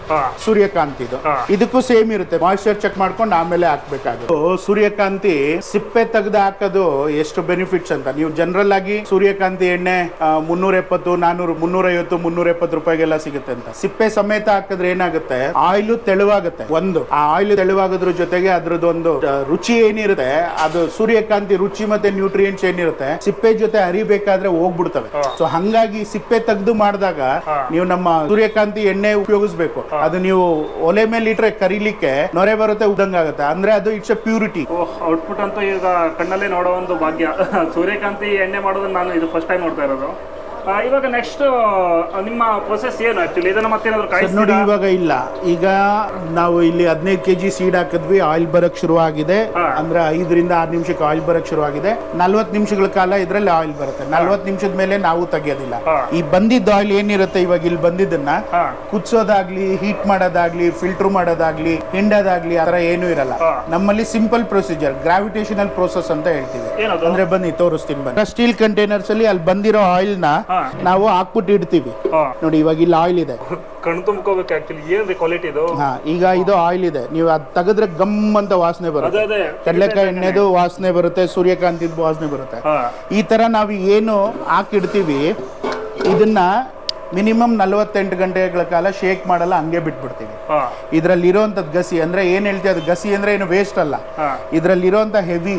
ಸೂರ್ಯಕಾಂತಿದು. ಇದಕ್ಕೂ ಸೇಮ್ ಇರುತ್ತೆ. ಮಾಯಿಶ್ಚರ್ ಚೆಕ್ ಮಾಡ್ಕೊಂಡು ಆಮೇಲೆ ಹಾಕ್ಬೇಕಾಗುತ್ತೆ. ಸೂರ್ಯಕಾಂತಿ ಸಿಪ್ಪೆ ತೆಗೆದು ಹಾಕೋದು ಎಷ್ಟು ಬೆನಿಫಿಟ್ಸ್ ಅಂತ. ನೀವು ಜನರಲ್ ಆಗಿ ಸೂರ್ಯಕಾಂತಿ ಎಣ್ಣೆ 370, 400, 350, 370 ರೂಪಾಯಿಗೆಲ್ಲ ಸಿಗುತ್ತೆ ಅಂತ. ಸಿಪ್ಪೆ ಸಮೇತ ಹಾಕಿದ್ರೆ ಏನಾಗುತ್ತೆ, ಆಯಿಲ್ ತೆಳುವಾಗುತ್ತೆ. ಆ ಆಯಿಲ್ ತೆಳುವಾಗೋದ್ರ ಜೊತೆಗೆ ಅದ್ರದ್ದೊಂದು ರುಚಿ ಏನಿರುತ್ತೆ, ಅದು ಸೂರ್ಯಕಾಂತಿ ರುಚಿ ಮತ್ತೆ ನ್ಯೂಟ್ರಿಯೆಂಟ್ಸ್ ಏನಿರುತ್ತೆ ಸಿಪ್ಪೆ ಜೊತೆ ಅರಿಬೇಕಾದ್ರೆ ಹೋಗ್ಬಿಡ್ತವೆ. ಸೊ ಹಂಗಾಗಿ ಸಿಪ್ಪೆ ತೆಗೆದು ಮಾಡಿದಾಗ ನೀವು ನಮ್ಮ ಸೂರ್ಯಕಾಂತಿ ಎಣ್ಣೆ ಉಪಯೋಗಿಸ್ಬೇಕು. ಅದು ನೀವು ಒಲೆ ಮೇಲೆ ಇಟ್ರೆ ಕರಿಲಿಕ್ಕೆ ನೊರೆ ಬರುತ್ತೆ, ಉದಂಗಾಗುತ್ತೆ. ಅಂದ್ರೆ ಅದು ಇಟ್ಸ್ ಎ ಪ್ಯೂರಿಟಿ. ಔಟ್ಪುಟ್ ಅಂತ ಈಗ ಕಣ್ಣಲ್ಲೇ ನೋಡೋ ಒಂದು ಭಾಗ್ಯ. ಸೂರ್ಯಕಾಂತಿ ಎಣ್ಣೆ ಮಾಡೋದನ್ನ ನಾನು ಇದು ಫಸ್ಟ್ ಟೈಮ್ ನೋಡ್ತಾ ಇರೋದು. ಇವಾಗ ನೆಕ್ಸ್ಟ್ ನಿಮ್ಮ ಪ್ರೊಸೆಸ್ ಏನು ಆಕ್ಚುಲಿ? ಇದನ್ನ ಮತ್ತೇನಾದ್ರು ನೋಡಿ, ಇವಾಗ ಇಲ್ಲ. ಈಗ ನಾವು ಇಲ್ಲಿ 15 kg ಸೀಡ್ ಹಾಕಿದ್ವಿ, ಆಯಿಲ್ ಬರಕ್ ಶುರು ಆಗಿದೆ. ಅಂದ್ರೆ 5ರಿಂದ 6 ನಿಮಿಷಕ್ಕೆ ಆಯಿಲ್ ಬರಕ್ ಶುರು ಆಗಿದೆ. 40 ನಿಮಿಷಗಳ ಕಾಲ ಇದ್ರಲ್ಲಿ ಆಯಿಲ್ ಬರುತ್ತೆ. 40 ನಿಮಿಷದ ಮೇಲೆ ನಾವು ತೆಗಿಯೋದಿಲ್ಲ. ಈ ಬಂದಿದ್ದ ಆಯಿಲ್ ಏನಿರುತ್ತೆ ಇವಾಗ ಇಲ್ಲಿ ಬಂದಿದ್ದನ್ನ ಕುದಿಸೋದಾಗ್ಲಿ, ಹೀಟ್ ಮಾಡೋದಾಗ್ಲಿ, ಫಿಲ್ಟರ್ ಮಾಡೋದಾಗ್ಲಿ, ಹಿಂಡೋದಾಗ್ಲಿ ಆತರ ಏನೂ ಇರಲ್ಲ. ನಮ್ಮಲ್ಲಿ ಸಿಂಪಲ್ ಪ್ರೊಸೀಜರ್, ಗ್ರಾವಿಟೇಷನಲ್ ಪ್ರೋಸೆಸ್ ಅಂತ ಹೇಳ್ತೀವಿ. ಅಂದ್ರೆ ಬನ್ನಿ ತೋರಿಸ್ತೀನಿ. ಬನ್ನಿ. ಸ್ಟೀಲ್ ಕಂಟೈನರ್ಸ್ ಅಲ್ಲಿ ಅಲ್ಲಿ ಬಂದಿರೋ ಆಯಿಲ್ ನ ನಾವು ಹಾಕ್ಬಿಟ್ಟು ಇಡ್ತೀವಿ. ನೋಡಿ ಇವಾಗ ಇಲ್ಲಿ ಆಯಿಲ್ ಇದೆ, ಕಣ್ ತುಂಬ್ಕೋಬೇಕು ಆಕ್ಚುಲಿ. ಏನ್ ಕ್ವಾಲಿಟಿ ಇದು? ಈಗ ಇದು ಆಯಿಲ್ ಇದೆ. ನೀವು ಅದ್ ತೆಗೆದ್ರೆ ಗಮ್ ಅಂತ ವಾಸನೆ ಬರುತ್ತೆ. ಕಡಲೆಕಾಯಿ ಎಣ್ಣೆದು ವಾಸನೆ ಬರುತ್ತೆ, ಸೂರ್ಯಕಾಂತಿದ್ ವಾಸನೆ ಬರುತ್ತೆ. ಈ ತರ ನಾವು ಏನು ಹಾಕಿಡ್ತೀವಿ ಇದನ್ನ ಮಿನಿಮಮ್ 48 ಗಂಟೆಗಳ ಕಾಲ ಶೇಕ್ ಮಾಡಲ್ಲ, ಹಂಗೆ ಬಿಟ್ಬಿಡ್ತೀವಿ. ಇದ್ರಲ್ಲಿ ಇರೋಂಥದ್ದು ಗಸಿ ಅಂದ್ರೆ ಏನ್ ಹೇಳ್ತೀವಿ, ಅದು ಗಸಿ ಅಂದ್ರೆ ಏನು ವೇಸ್ಟ್ ಅಲ್ಲ. ಇದ್ರಲ್ಲಿ ಇರೋಂಥ ಹೆವಿ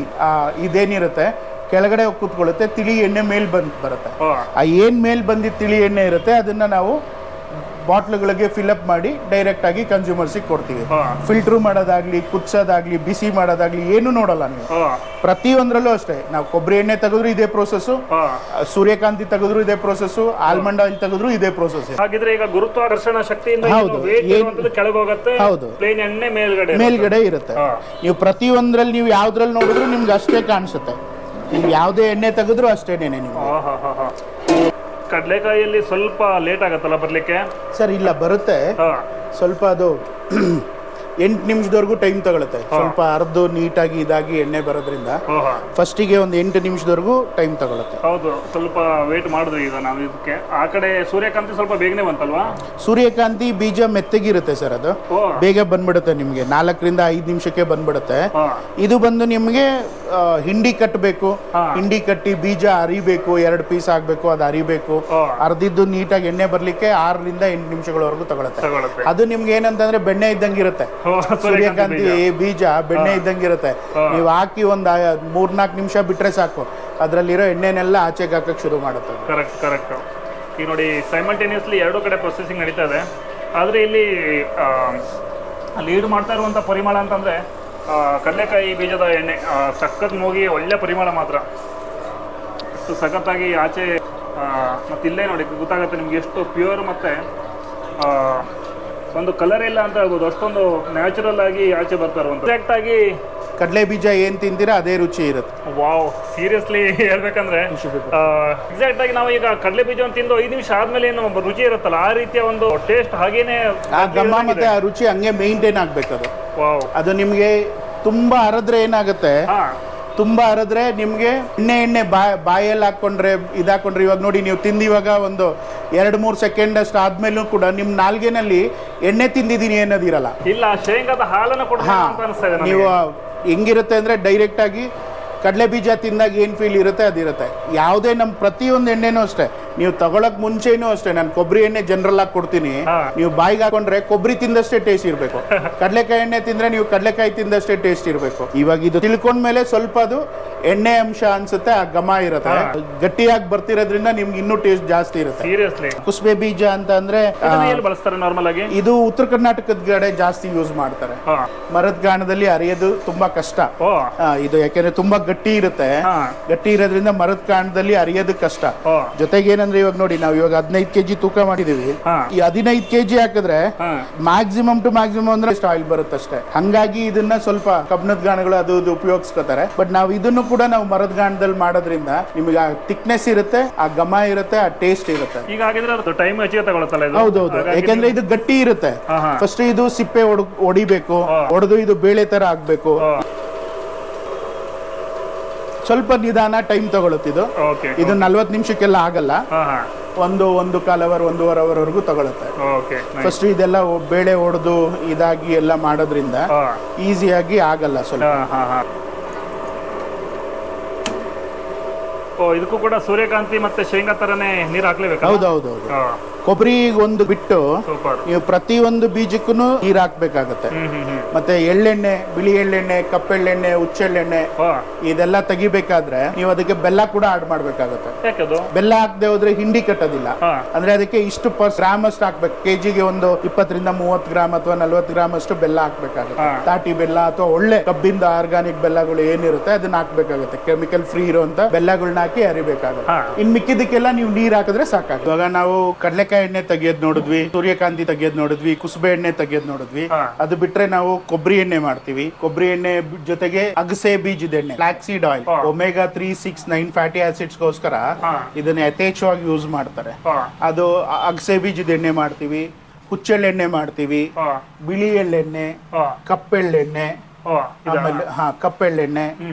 ಇದೇನಿರುತ್ತೆ ಕೆಳಗಡೆ ಕೂತ್ಕೊಳ್ಳುತ್ತೆ, ತಿಳಿ ಎಣ್ಣೆ ಮೇಲ್ ಬರುತ್ತೆ. ಆ ಏನ್ ಮೇಲ್ ಬಂದಿದ್ದ ತಿಳಿ ಎಣ್ಣೆ ಇರುತ್ತೆ ಅದನ್ನ ನಾವು ಬಾಟ್ಲುಗಳಿಗೆ ಫಿಲ್ಅಪ್ ಮಾಡಿ ಡೈರೆಕ್ಟ್ ಆಗಿ ಕನ್ಸ್ಯೂಮರ್ಸಿಗೆ ಕೊಡ್ತೀವಿ. ಫಿಲ್ಟರ್ ಮಾಡೋದಾಗ್ಲಿ, ಕುದಿಸೋದಾಗ್ಲಿ, ಬಿಸಿ ಮಾಡೋದಾಗ್ಲಿ ಏನು ನೋಡಲ್ಲ ನೀವು. ಪ್ರತಿಯೊಂದ್ರಲ್ಲೂ ಅಷ್ಟೇ. ನಾವು ಕೊಬ್ಬರಿ ಎಣ್ಣೆ ತೆಗೆದ್ರು ಇದೇ ಪ್ರೋಸೆಸ್, ಸೂರ್ಯಕಾಂತಿ ತೆಗೆದ್ರು ಇದೇ ಪ್ರೋಸೆಸ್, ಆಲ್ಮಂಡ್ ಆಯಿಲ್ ತೆಗೆದ್ರು ಇದೇ ಪ್ರೋಸೆಸ್. ಹಾಗಿದ್ರೆ ಈಗ ಗುರುತ್ವಾಕರ್ಷಣ ಶಕ್ತಿಯಿಂದ ಕೆಳಗೆ ಹೋಗುತ್ತೆ, ಪ್ಲೇನ್ ಎಣ್ಣೆ ಮೇಲ್ಗಡೆ ಇರುತ್ತೆ. ನೀವು ಪ್ರತಿಯೊಂದ್ರಲ್ಲಿ ನೀವು ಯಾವ್ದ್ರಲ್ಲಿ ನೋಡಿದ್ರು ನಿಮ್ಗೆ ಅಷ್ಟೇ ಕಾಣಿಸುತ್ತೆ. ನೀವು ಯಾವುದೇ ಎಣ್ಣೆ ತೆಗೆದ್ರು ಅಷ್ಟೇನೆ ನಿಮ್ಗೆ. ಕಡಲೆಕಾಯಿಯಲ್ಲಿ ಸ್ವಲ್ಪ ಲೇಟ್ ಆಗತ್ತಲ್ಲ ಬರ್ಲಿಕ್ಕೆ? ಸರ್ ಇಲ್ಲ, ಬರುತ್ತೆ. ಸ್ವಲ್ಪ ಅದು 8 ನಿಮಿಷದವರೆಗೂ ಟೈಮ್ ತಗೊಳುತ್ತೆ. ಸ್ವಲ್ಪ ಅರ್ದು ನೀಟಾಗಿ ಇದಾಗಿ ಎಣ್ಣೆ ಬರೋದ್ರಿಂದ ಫಸ್ಟಿಗೆ ಒಂದು 8 ನಿಮಿಷದವರೆಗೂ ಟೈಮ್ ತಗೊಳುತ್ತೆ. ಹೌದು, ಸ್ವಲ್ಪ ವೇಟ್ ಮಾಡಿದ್ವಿ ಈಗ ನಾವು ಇದಕ್ಕೆ. ಆ ಕಡೆ ಸೂರ್ಯಕಾಂತಿ ಸ್ವಲ್ಪ ಬೇಗನೆ ಬಂತಲ್ವಾ? ಸೂರ್ಯಕಾಂತಿ ಬೀಜ ಮೆತ್ತಗಿರುತ್ತೆ ಸರ್, ಅದು ಬೇಗ ಬಂದ್ಬಿಡುತ್ತೆ ನಿಮ್ಗೆ. 4ರಿಂದ 5 ನಿಮಿಷಕ್ಕೆ ಬಂದ್ಬಿಡುತ್ತೆ. ಇದು ಬಂದು ನಿಮ್ಗೆ ಹಿಂಡಿ ಕಟ್ಟಬೇಕು. ಹಿಂಡಿ ಕಟ್ಟಿ ಬೀಜ ಅರಿಬೇಕು, 2 ಪೀಸ್ ಆಗ್ಬೇಕು, ಅದು ಅರಿಬೇಕು. ಅರ್ದಿದ್ದು ನೀಟಾಗಿ ಎಣ್ಣೆ ಬರ್ಲಿಕ್ಕೆ 6ರಿಂದ 8 ನಿಮಿಷಗಳವರೆಗೂ ತಗೊಳುತ್ತೆ. ಅದು ನಿಮ್ಗೆ ಏನಂತಂದ್ರೆ ಬೆಣ್ಣೆ ಇದ್ದಂಗಿರುತ್ತೆ. ಸೂರ್ಯಕಾಂತಿ ಬೀಜ ಬೆಣ್ಣೆ ಇದ್ದಂಗಿರುತ್ತೆ. ನೀವು ಹಾಕಿ ಒಂದ್ 3-4 ನಿಮಿಷ ಬಿಟ್ರೆ ಸಾಕು, ಅದ್ರಲ್ಲಿರೋ ಎಣ್ಣೆನೆಲ್ಲ ಆಚೆಗೆ ಹಾಕಕ್ ಶುರು ಮಾಡುತ್ತೆ. ಕರೆಕ್ಟ್. ಈಗ ನೋಡಿ ಸೈಮಲ್ಟೇನಿಯಸ್ಲಿ 2 ಕಡೆ ಪ್ರೊಸೆಸಿಂಗ್ ನಡೀತಾ ಇದೆ. ಆದ್ರೆ ಇಲ್ಲಿ ಲೀಡ್ ಮಾಡ್ತಾ ಇರುವಂತ ಪರಿಮಳ ಅಂತಂದ್ರೆ ಕಡಲೆಕಾಯಿ ಬೀಜದ ಎಣ್ಣೆ ಸಖತ್ ಮೂಗಿ ಒಳ್ಳೆ ಪರಿಮಳ ಮಾತ್ರ. ಎಷ್ಟು ಸಖತ್ತಾಗಿ ಆಚೆ ಮತ್ತೆ ಇಲ್ಲೇ ನೋಡಿ ಗೊತ್ತಾಗುತ್ತೆ ನಿಮ್ಗೆ ಎಷ್ಟು ಪ್ಯೂರ್ ಮತ್ತೆ ಒಂದು ಕಲರ್ ಇಲ್ಲ ಅಂತ ಹೇಳ್ಬೋದು. ಅಷ್ಟೊಂದು ನ್ಯಾಚುರಲ್ ಆಗಿ ಆಚೆ ಬರ್ತಾ ಇರುವಂತ. ಎಕ್ಸಾಕ್ಟ್ ಆಗಿ ಕಡಲೆ ಬೀಜ ಏನ್ ತಿಂತೀರಾ ಅದೇ ರುಚಿ ಇರುತ್ತೆ. ವಾವ್, ಸೀರಿಯಸ್ಲಿ ಹೇಳ್ಬೇಕಂದ್ರೆ ಎಕ್ಸಾಕ್ಟ್ ಆಗಿ ನಾವು ಈಗ ಕಡಲೆ ಬೀಜ ತಿಂದು 5 ನಿಮಿಷ ಆದ್ಮೇಲೆ ಏನು ರುಚಿ ಇರುತ್ತಲ್ಲ, ಆ ರೀತಿಯ ಒಂದು ಟೇಸ್ಟ್ ಹಾಗೇನೆ ಆ ಘಮ ಮತ್ತೆ ಆ ರುಚಿ ಹಂಗೆ ಮೇಂಟೈನ್ ಆಗ್ಬೇಕದು. ಅದು ನಿಮ್ಗೆ ತುಂಬಾ ಅರದ್ರೆ ಏನಾಗುತ್ತೆ, ತುಂಬಾ ಅರದ್ರೆ ನಿಮ್ಗೆ ಎಣ್ಣೆ ಬಾಯಲ್ಲಿ ಹಾಕೊಂಡ್ರೆ ಇದಾಕೊಂಡ್ರೆ, ಇವಾಗ ನೋಡಿ ನೀವು ತಿಂದಿವಾಗ ಒಂದು 2-3 ಸೆಕೆಂಡ್ ಅಷ್ಟು ಆದ್ಮೇಲೂ ಕೂಡ ನಿಮ್ ನಾಲ್ಗೆನಲ್ಲಿ ಎಣ್ಣೆ ತಿಂದಿದ್ದೀನಿ ಅನ್ನೋದಿರಲ್ಲ. ಇಲ್ಲ, ಶೇಂಗಾದ ಹಾಲನ್ನು ಕೊಡ್ತಾರೆ. ನೀವು ಹೆಂಗಿರುತ್ತೆ ಅಂದ್ರೆ ಡೈರೆಕ್ಟ್ ಆಗಿ ಕಡಲೆ ಬೀಜ ತಿಂದಾಗ ಏನ್ ಫೀಲ್ ಇರುತ್ತೆ ಅದಿರುತ್ತೆ. ಯಾವುದೇ ನಮ್ಮ ಪ್ರತಿಯೊಂದು ಎಣ್ಣೆನೂ ಅಷ್ಟೇ ನೀವು ತಗೊಳಕ್ ಮುಂಚೆನೂ ಅಷ್ಟೇ ನಾನು ಕೊಬ್ಬರಿ ಎಣ್ಣೆ ಜನರಲ್ ಆಗಿ ಕೊಡ್ತೀನಿ. ಹಾ. ನೀವು ಬಾಯಿಗೆ ಹಾಕೊಂಡ್ರೆ ಕೊಬ್ಬರಿ ತಿಂದಷ್ಟೇ ಟೇಸ್ಟ್ ಇರಬೇಕು. ಕಡಲೆಕಾಯಿ ಎಣ್ಣೆ ತಿಂದ್ರೆ ನೀವು ಕಡಲೆಕಾಯಿ ತಿಂದಷ್ಟೇ ಟೇಸ್ಟ್ ಇರಬೇಕು. ಇವಾಗ ಇದು ತಿಳ್ಕೊಂಡ್ಮೇಲೆ ಸ್ವಲ್ಪ ಅದು ಎಣ್ಣೆ ಅಂಶ ಅನ್ಸುತ್ತೆ, ಆ ಘಮ ಇರುತ್ತೆ. ಗಟ್ಟಿಯಾಗಿ ಬರ್ತಿರೋದ್ರಿಂದ ನಿಮ್ಗೆ ಇನ್ನೂ ಟೇಸ್ಟ್ ಜಾಸ್ತಿ ಇರುತ್ತೆ. ಸೀರಿಯಸ್ಲಿ ಕುಸುಬೆ ಬೀಜ ಅಂತ ಅಂದ್ರೆ ಬಳಸ್ತಾರೆ ನಾರ್ಮಲ್ ಆಗಿ. ಇದು ಉತ್ತರ ಕರ್ನಾಟಕದ ಕಡೆ ಜಾಸ್ತಿ ಯೂಸ್ ಮಾಡ್ತಾರೆ. ಮರದ ಗಾಣದಲ್ಲಿ ಅರಿಯೋದು ತುಂಬಾ ಕಷ್ಟ. ಇದು ಯಾಕೆಂದ್ರೆ ತುಂಬಾ ಗಟ್ಟಿ ಇರುತ್ತೆ. ಗಟ್ಟಿ ಇರೋದ್ರಿಂದ ಮರದ ಕಾಂಡದಲ್ಲಿ ಅರಿಯೋದು ಕಷ್ಟ. ಜೊತೆಗೆ ಏನಂದ್ರೆ ಇವಾಗ ನೋಡಿ ನಾವು ಇವಾಗ 15 kg ತೂಕ ಮಾಡಿದೀವಿ. ಈ 15 kg ಹಾಕಿದ್ರೆ ಮ್ಯಾಕ್ಸಿಮಮ್ ಟು ಮ್ಯಾಕ್ಸಿಮಮ್ ಅಂದ್ರೆ ಆಯಿಲ್ ಬರುತ್ತೆ ಅಷ್ಟೇ. ಹಂಗಾಗಿ ಇದನ್ನ ಸ್ವಲ್ಪ ಕಬ್ಬಿಣದ ಗಾಣಗಳು ಅದು ಉಪಯೋಗಿಸ್ಕೋತಾರೆ. ಬಟ್ ನಾವು ಇದನ್ನು ಕೂಡ ನಾವು ಮರದ ಗಾಣದಲ್ಲಿ ಮಾಡೋದ್ರಿಂದ ನಿಮಗೆ ಆ ಥಿಕ್ನೆಸ್ ಇರುತ್ತೆ, ಆ ಘಮ ಇರುತ್ತೆ, ಆ ಟೇಸ್ಟ್ ಇರುತ್ತೆ. ಈಗ ಹಾಗಿದ್ರೆ ಅದು ಟೈಮ್ ಹೆಚ್ಚಿಗೆ ತಗೊಳುತ್ತಲ್ಲ ಇದು? ಹೌದೌದು, ಯಾಕಂದ್ರೆ ಇದು ಗಟ್ಟಿ ಇರುತ್ತೆ. ಫಸ್ಟ್ ಇದು ಸಿಪ್ಪೆ ಹೊಡಿಬೇಕು, ಹೊಡೆದು ಇದು ಬೇಳೆ ತರ ಆಗ್ಬೇಕು. ಸ್ವಲ್ಪ ನಿಧಾನ ಟೈಮ್ ತಗೊಳುತ್ತೆ ಇದು. ಇದು 40 ನಿಮಿಷಕ್ಕೆಲ್ಲ ಆಗಲ್ಲ. ಒಂದು ಕಾಲ್ ಅವರ್ 1.5 ಅವರ್ ವರೆಗೂ ತಗೊಳುತ್ತೆ. ಫಸ್ಟ್ ಇದೆಲ್ಲ ಬೇಳೆ ಹೊಡೆದು ಇದಾಗಿ ಎಲ್ಲ ಮಾಡೋದ್ರಿಂದ ಈಸಿಯಾಗಿ ಆಗಲ್ಲ ಸ್ವಲ್ಪ. ಇದಕ್ಕೂ ಕೂಡ ಸೂರ್ಯಕಾಂತಿ ಮತ್ತೆ ಶೇಂಗಾ ತರನೇ ನೀರು ಹಾಕ್ಲೇಬೇಕು? ಹೌದೌದು. ಕೊಬ್ಬರಿ ಒಂದು ಬಿಟ್ಟು ನೀವು ಪ್ರತಿ ಒಂದು ಬೀಜಕ್ಕೂ ನೀರು ಹಾಕ್ಬೇಕಾಗತ್ತೆ. ಮತ್ತೆ ಎಳ್ಳೆಣ್ಣೆ, ಬಿಳಿ ಎಳ್ಳೆಣ್ಣೆ, ಕಪ್ಪೆಳ್ಳೆಣ್ಣೆ, ಹುಚ್ಚೆಳ್ಳೆಣ್ಣೆ ಇದೆಲ್ಲ ತೆಗಿಬೇಕಾದ್ರೆ ನೀವು ಅದಕ್ಕೆ ಬೆಲ್ಲ ಕೂಡ ಆಡ್ ಮಾಡ್ಬೇಕಾಗತ್ತೆ. ಬೆಲ್ಲ ಹಾಕದೆ ಹೋದ್ರೆ ಹಿಂಡಿ ಕಟ್ಟೋದಿಲ್ಲ. ಅಂದ್ರೆ ಅದಕ್ಕೆ ಇಷ್ಟು ಗ್ರಾಮ್ ಅಷ್ಟು ಹಾಕ್ಬೇಕು. ಕೆಜಿಗೆ ಒಂದು 20 ರಿಂದ 30 ಗ್ರಾಮ್ ಅಥವಾ 40 ಗ್ರಾಮ್ ಅಷ್ಟು ಬೆಲ್ಲ ಹಾಕ್ಬೇಕಾಗುತ್ತೆ. ತಾಟಿ ಬೆಲ್ಲ ಅಥವಾ ಒಳ್ಳೆ ಕಬ್ಬಿಂದ ಆರ್ಗಾನಿಕ್ ಬೆಲ್ಲಗಳು ಏನಿರುತ್ತೆ ಅದನ್ನ ಹಾಕ್ಬೇಕಾಗುತ್ತೆ. ಕೆಮಿಕಲ್ ಫ್ರೀ ಇರುವಂತ ಬೆಲ್ಲಗಳನ್ನ ಹಾಕಿ ಅರಿಬೇಕಾಗುತ್ತೆ. ಇನ್ ಮಿಕ್ಕಿದಕ್ಕೆಲ್ಲ ನೀವು ನೀರ್ ಹಾಕಿದ್ರೆ ಸಾಕಾಗುತ್ತೆ. ಇವಾಗ ನಾವು ಕಡಲೆಕಾಯಿ ಎಣ್ಣೆ ತೆಗಿಯೋದ್ ನೋಡಿದ್ವಿ, ಸೂರ್ಯಕಾಂತಿ ತೆಗಿಯೋದ್ ನೋಡಿದ್ವಿ, ಕುಸುಬೆ ಎಣ್ಣೆ ತೆಗಿಯೋದ್ ನೋಡಿದ್ವಿ. ಅದು ಬಿಟ್ರೆ ನಾವು ಕೊಬ್ಬರಿ ಎಣ್ಣೆ ಮಾಡ್ತೀವಿ. ಕೊಬ್ಬರಿ ಎಣ್ಣೆ ಜೊತೆಗೆ ಅಗಸೆ ಬೀಜದ ಎಣ್ಣೆ, flaxseed oil, omega 3, 6, 9 fatty acids ಗೋಸ್ಕರ ಇದನ್ನ ಯಥೇಚ್ಛವಾಗಿ ಯೂಸ್ ಮಾಡ್ತಾರೆ. ಅದು ಅಗಸೆ ಬೀಜದ ಎಣ್ಣೆ ಮಾಡ್ತೀವಿ, ಹುಚ್ಚೆಳ್ಳೆಣ್ಣೆ ಮಾಡ್ತೀವಿ, ಬಿಳಿ ಎಳ್ಳೆಣ್ಣೆ, ಕಪ್ಪೆಳ್ಳೆಣ್ಣೆ, ಆಮೇಲೆ ಕಪ್ಪೆಳ್ಳೆಣ್ಣೆ,